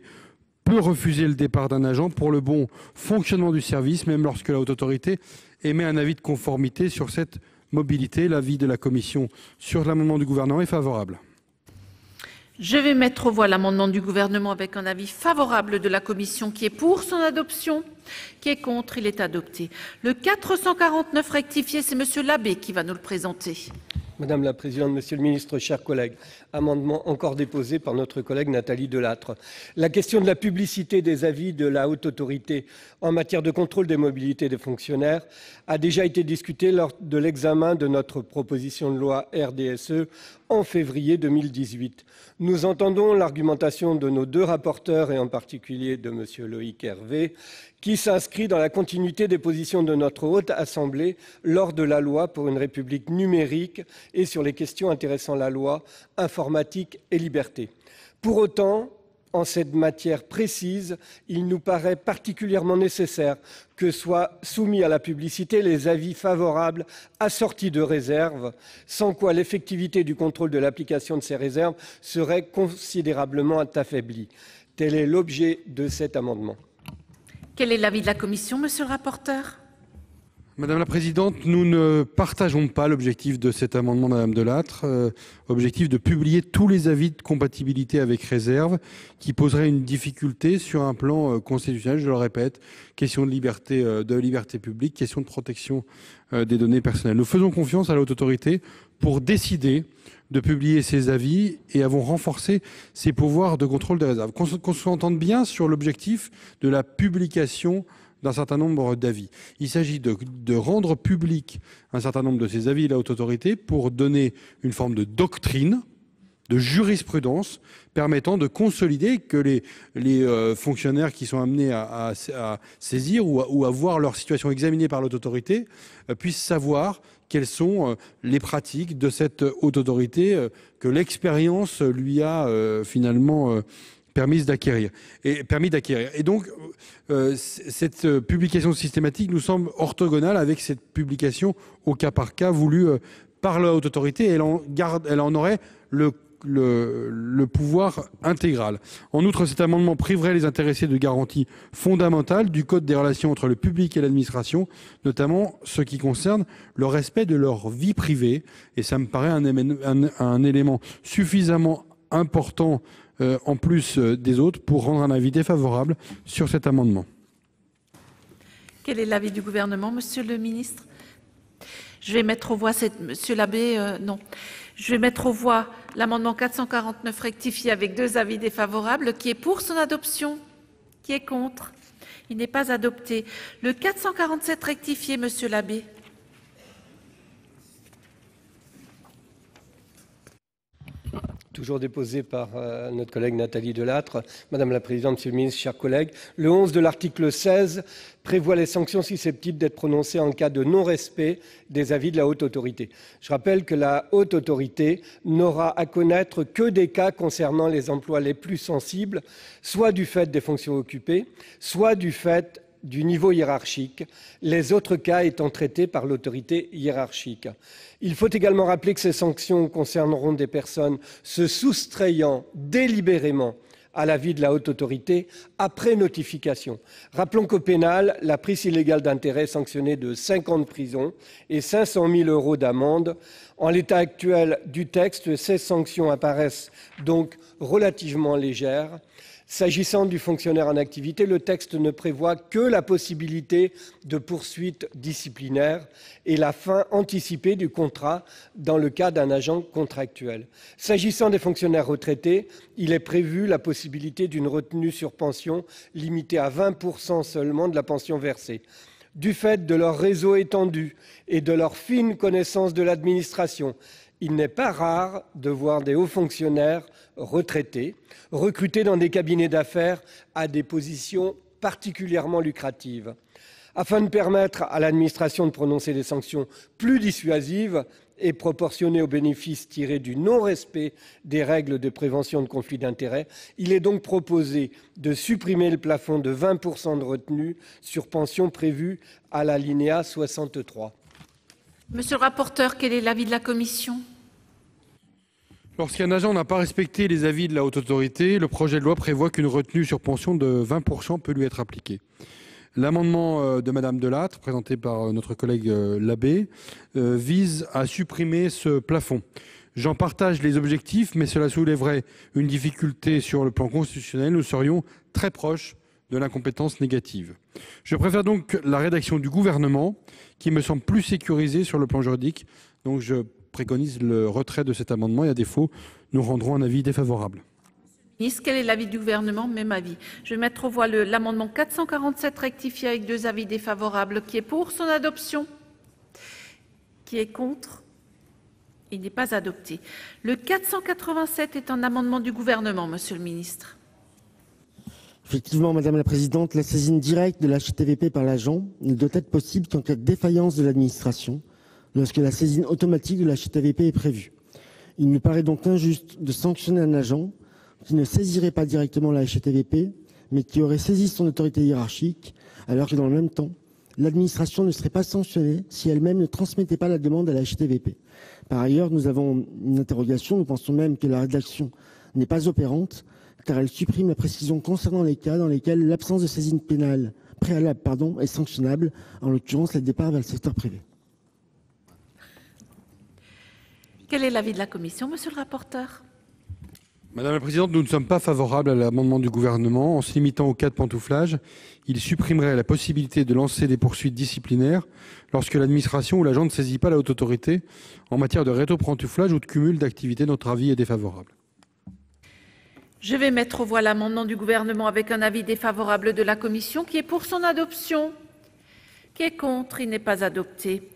peut refuser le départ d'un agent pour le bon fonctionnement du service, même lorsque la Haute Autorité émet un avis de conformité sur cette mobilité. L'avis de la Commission sur l'amendement du Gouvernement est favorable. Je vais mettre aux voix l'amendement du Gouvernement avec un avis favorable de la Commission qui est pour son adoption, qui est contre, il est adopté. Le 449 rectifié, c'est Monsieur Labbé qui va nous le présenter. Madame la Présidente, Monsieur le Ministre, chers collègues, amendement encore déposé par notre collègue Nathalie Delattre. La question de la publicité des avis de la Haute Autorité en matière de contrôle des mobilités des fonctionnaires a déjà été discutée lors de l'examen de notre proposition de loi RDSE en février 2018. Nous entendons l'argumentation de nos deux rapporteurs et en particulier de Monsieur Loïc Hervé, qui s'inscrit dans la continuité des positions de notre Haute Assemblée lors de la loi pour une République numérique et sur les questions intéressant la loi, informatique et liberté. Pour autant, en cette matière précise, il nous paraît particulièrement nécessaire que soient soumis à la publicité les avis favorables assortis de réserves, sans quoi l'effectivité du contrôle de l'application de ces réserves serait considérablement affaiblie. Tel est l'objet de cet amendement. Quel est l'avis de la Commission, monsieur le rapporteur? Madame la Présidente, nous ne partageons pas l'objectif de cet amendement, Madame Delattre, objectif de publier tous les avis de compatibilité avec réserve, qui poserait une difficulté sur un plan constitutionnel, je le répète, question de liberté publique, question de protection des données personnelles. Nous faisons confiance à la Haute Autorité pour décider de publier ces avis et avons renforcé ses pouvoirs de contrôle des réserves. Qu'on s'entende bien sur l'objectif de la publication d'un certain nombre d'avis. Il s'agit de rendre public un certain nombre de ces avis de la Haute Autorité pour donner une forme de doctrine, de jurisprudence permettant de consolider que les fonctionnaires qui sont amenés à saisir ou à voir leur situation examinée par l'Haute Autorité puissent savoir quelles sont les pratiques de cette Haute Autorité que l'expérience lui a finalement permis d'acquérir. Et donc, cette publication systématique nous semble orthogonale avec cette publication au cas par cas voulue par la Haute Autorité. Elle en aurait le pouvoir intégral. En outre, cet amendement priverait les intéressés de garanties fondamentales du Code des relations entre le public et l'administration, notamment ce qui concerne le respect de leur vie privée. Et ça me paraît un élément suffisamment important en plus des autres pour rendre un avis défavorable sur cet amendement. Quel est l'avis du Gouvernement, Monsieur le Ministre? Je vais mettre aux voix Monsieur Labbé, non. Je vais mettre aux voix l'amendement 449 rectifié avec deux avis défavorables. Qui est pour son adoption? Qui est contre? Il n'est pas adopté. Le 447 rectifié, Monsieur Labbé. Toujours déposé par notre collègue Nathalie Delattre. Madame la Présidente, Monsieur le Ministre, chers collègues, le 11 de l'article 16 prévoit les sanctions susceptibles d'être prononcées en cas de non-respect des avis de la Haute Autorité. Je rappelle que la Haute Autorité n'aura à connaître que des cas concernant les emplois les plus sensibles, soit du fait des fonctions occupées, soit du fait du niveau hiérarchique, les autres cas étant traités par l'autorité hiérarchique. Il faut également rappeler que ces sanctions concerneront des personnes se soustrayant délibérément à l'avis de la Haute Autorité après notification. Rappelons qu'au pénal, la prise illégale d'intérêt est sanctionnée de 5 ans de prison et 500 000 € d'amende. En l'état actuel du texte, ces sanctions apparaissent donc relativement légères. S'agissant du fonctionnaire en activité, le texte ne prévoit que la possibilité de poursuites disciplinaires et la fin anticipée du contrat dans le cas d'un agent contractuel. S'agissant des fonctionnaires retraités, il est prévu la possibilité d'une retenue sur pension limitée à 20% seulement de la pension versée. Du fait de leur réseau étendu et de leur fine connaissance de l'administration, il n'est pas rare de voir des hauts fonctionnaires retraités recrutés dans des cabinets d'affaires à des positions particulièrement lucratives. Afin de permettre à l'administration de prononcer des sanctions plus dissuasives et proportionnées aux bénéfices tirés du non-respect des règles de prévention de conflits d'intérêts, il est donc proposé de supprimer le plafond de 20 % de retenue sur pension prévu à l'alinéa 63. Monsieur le rapporteur, quel est l'avis de la commission ? Lorsqu'un agent n'a pas respecté les avis de la Haute Autorité, le projet de loi prévoit qu'une retenue sur pension de 20 % peut lui être appliquée. L'amendement de Madame Delattre, présenté par notre collègue Labbé, vise à supprimer ce plafond. J'en partage les objectifs, mais cela soulèverait une difficulté sur le plan constitutionnel. Nous serions très proches de l'incompétence négative. Je préfère donc la rédaction du gouvernement, qui me semble plus sécurisée sur le plan juridique. Donc je préconise le retrait de cet amendement et à défaut, nous rendrons un avis défavorable. Quel est l'avis du gouvernement ? Même avis. Je vais mettre aux voix l'amendement 447 rectifié avec 2 avis défavorables. Qui est pour son adoption ? Qui est contre ? Il n'est pas adopté. Le 487 est un amendement du gouvernement, monsieur le ministre. Effectivement, Madame la Présidente, la saisine directe de la HATVP par l'agent ne doit être possible qu'en cas de défaillance de l'administration, lorsque la saisine automatique de la HATVP est prévue. Il me paraît donc injuste de sanctionner un agent qui ne saisirait pas directement la HATVP, mais qui aurait saisi son autorité hiérarchique, alors que dans le même temps, l'administration ne serait pas sanctionnée si elle-même ne transmettait pas la demande à la HATVP. Par ailleurs, nous avons une interrogation. Nous pensons même que la rédaction n'est pas opérante, car elle supprime la précision concernant les cas dans lesquels l'absence de saisine pénale préalable est sanctionnable, en l'occurrence le départ vers le secteur privé. Quel est l'avis de la commission, monsieur le rapporteur ? Madame la Présidente, nous ne sommes pas favorables à l'amendement du gouvernement. En se limitant au cas de pantouflage, il supprimerait la possibilité de lancer des poursuites disciplinaires lorsque l'administration ou l'agent ne saisit pas la haute autorité en matière de rétropantouflage ou de cumul d'activités. Notre avis est défavorable. Je vais mettre aux voix l'amendement du gouvernement avec un avis défavorable de la commission. Qui est pour son adoption ? Qui est contre ? Il n'est pas adopté.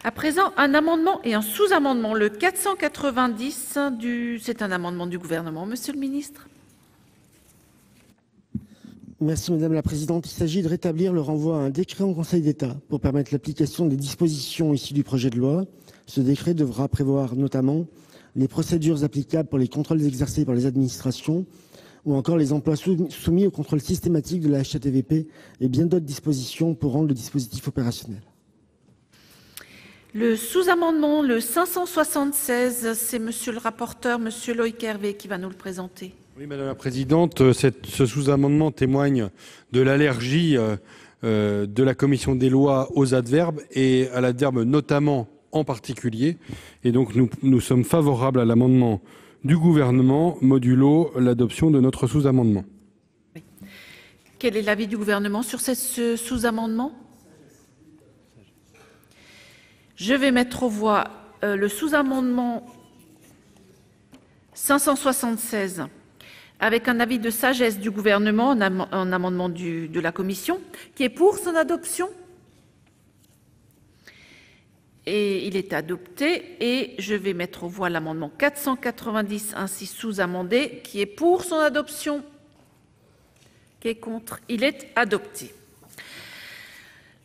À présent, un amendement et un sous-amendement. Le 490, c'est un amendement du gouvernement. Monsieur le ministre. Merci Madame la Présidente. Il s'agit de rétablir le renvoi à un décret en Conseil d'État pour permettre l'application des dispositions issues du projet de loi. Ce décret devra prévoir notamment les procédures applicables pour les contrôles exercés par les administrations ou encore les emplois soumis au contrôle systématique de la HATVP et bien d'autres dispositions pour rendre le dispositif opérationnel. Le sous-amendement, le 576, c'est monsieur le rapporteur, monsieur Loïc Hervé, qui va nous le présenter. Oui, Madame la Présidente, ce sous-amendement témoigne de l'allergie de la Commission des lois aux adverbes et à l'adverbe notamment en particulier. Et donc nous sommes favorables à l'amendement du gouvernement modulo l'adoption de notre sous-amendement. Oui. Quel est l'avis du gouvernement sur ce sous-amendement ? Je vais mettre aux voix le sous-amendement 576 avec un avis de sagesse du gouvernement, un amendement de la commission, qui est pour son adoption. Et il est adopté. Et je vais mettre aux voix l'amendement 490 ainsi sous-amendé, qui est pour son adoption, qui est contre. Il est adopté.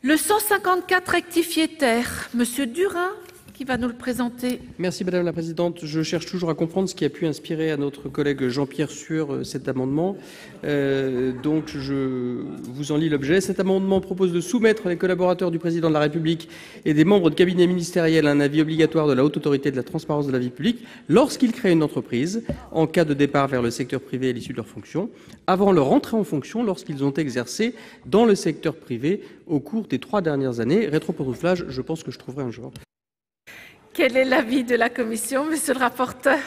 Le 154 rectifié terre, monsieur Durin, qui va nous le présenter. Merci Madame la Présidente. Je cherche toujours à comprendre ce qui a pu inspirer à notre collègue Jean-Pierre Sueur cet amendement. Donc je vous en lis l'objet. Cet amendement propose de soumettre les collaborateurs du Président de la République et des membres de cabinet ministériel à un avis obligatoire de la Haute Autorité de la transparence de la vie publique lorsqu'ils créent une entreprise, en cas de départ vers le secteur privé à l'issue de leur fonction, avant leur entrée en fonction lorsqu'ils ont exercé dans le secteur privé au cours des 3 dernières années. Rétropantouflage, je pense que je trouverai un jour. Quel est l'avis de la commission, monsieur le rapporteur ?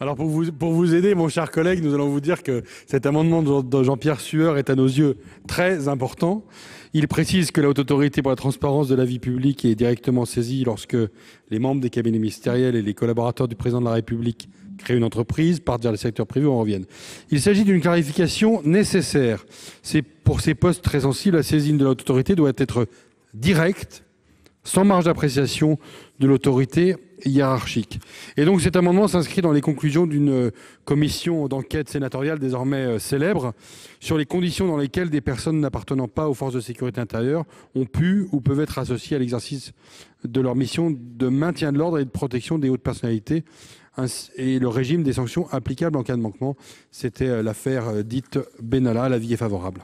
Alors pour vous aider, mon cher collègue, nous allons vous dire que cet amendement de Jean-Pierre Sueur est à nos yeux très important. Il précise que la Haute Autorité pour la transparence de la vie publique est directement saisie lorsque les membres des cabinets ministériels et les collaborateurs du Président de la République créent une entreprise, partent vers le secteur privé ou en reviennent. Il s'agit d'une clarification nécessaire. C'est pour ces postes très sensibles, la saisine de la Haute Autorité doit être directe, sans marge d'appréciation de l'autorité hiérarchique. Et donc cet amendement s'inscrit dans les conclusions d'une commission d'enquête sénatoriale désormais célèbre sur les conditions dans lesquelles des personnes n'appartenant pas aux forces de sécurité intérieure ont pu ou peuvent être associées à l'exercice de leur mission de maintien de l'ordre et de protection des hautes personnalités et le régime des sanctions applicables en cas de manquement. C'était l'affaire dite Benalla. L'avis est favorable.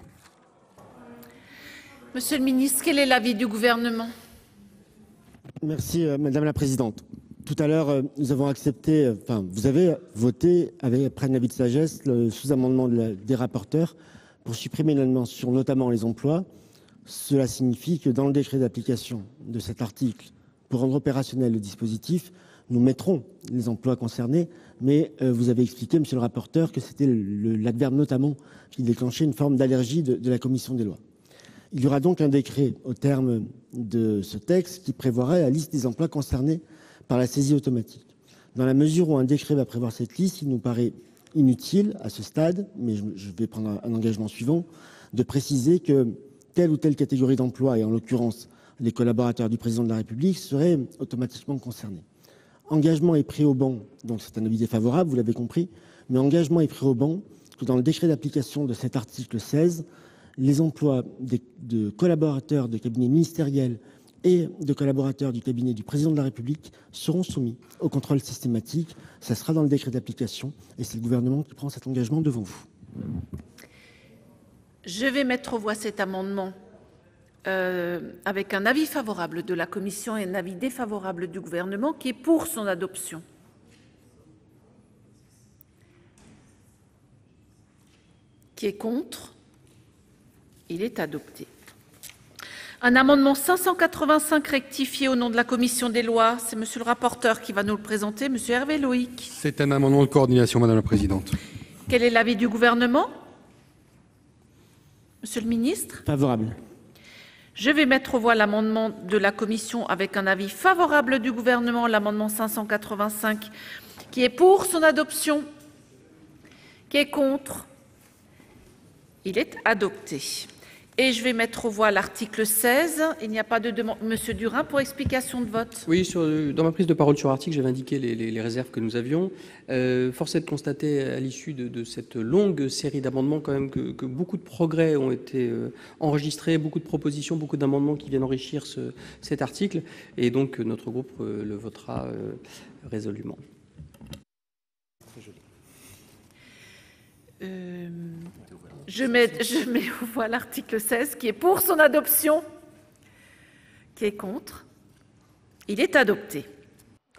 Monsieur le ministre, quel est l'avis du Gouvernement? Merci, Madame la Présidente. Tout à l'heure, nous avons accepté, vous avez voté, après un avis de sagesse, le sous-amendement des rapporteurs pour supprimer la mention, notamment les emplois. Cela signifie que dans le décret d'application de cet article, pour rendre opérationnel le dispositif, nous mettrons les emplois concernés, mais vous avez expliqué, monsieur le rapporteur, que c'était l'adverbe notamment qui déclenchait une forme d'allergie de la commission des lois. Il y aura donc un décret au terme de ce texte qui prévoira la liste des emplois concernés par la saisie automatique. Dans la mesure où un décret va prévoir cette liste, il nous paraît inutile à ce stade, mais je vais prendre un engagement suivant, de préciser que telle ou telle catégorie d'emploi, et en l'occurrence les collaborateurs du président de la République, seraient automatiquement concernés. Engagement est pris au banc, donc c'est un avis défavorable, vous l'avez compris, mais engagement est pris au banc que dans le décret d'application de cet article 16, les emplois de collaborateurs de cabinets ministériels et de collaborateurs du cabinet du président de la République seront soumis au contrôle systématique. Ça sera dans le décret d'application et c'est le gouvernement qui prend cet engagement devant vous. Je vais mettre aux voix cet amendement avec un avis favorable de la commission et un avis défavorable du gouvernement qui est pour son adoption. Qui est contre? Il est adopté. Un amendement 585 rectifié au nom de la commission des lois. C'est monsieur le rapporteur qui va nous le présenter, monsieur Hervé Loïc. C'est un amendement de coordination, Madame la Présidente. Quel est l'avis du gouvernement? Monsieur le ministre? Favorable. Je vais mettre aux voix l'amendement de la commission avec un avis favorable du gouvernement, l'amendement 585, qui est pour son adoption, qui est contre. Il est adopté. Et je vais mettre aux voix l'article 16. Il n'y a pas de demande. Monsieur Durin, pour explication de vote. Oui, dans ma prise de parole sur l'article, j'avais indiqué les réserves que nous avions. Force est de constater, à l'issue de cette longue série d'amendements, quand même, que beaucoup de progrès ont été enregistrés, beaucoup de propositions, beaucoup d'amendements qui viennent enrichir cet article. Et donc, notre groupe le votera résolument. Je mets aux voix l'article 16 qui est pour son adoption, qui est contre. Il est adopté.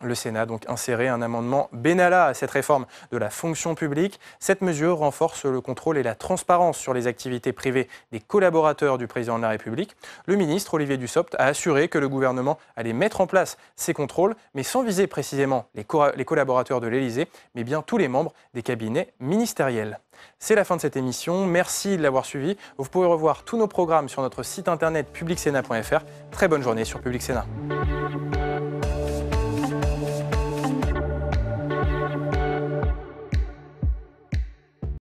Le Sénat a donc inséré un amendement Benalla à cette réforme de la fonction publique. Cette mesure renforce le contrôle et la transparence sur les activités privées des collaborateurs du président de la République. Le ministre Olivier Dussopt a assuré que le gouvernement allait mettre en place ces contrôles, mais sans viser précisément les collaborateurs de l'Élysée, mais bien tous les membres des cabinets ministériels. C'est la fin de cette émission. Merci de l'avoir suivi. Vous pouvez revoir tous nos programmes sur notre site internet publicsénat.fr. Très bonne journée sur Public Sénat.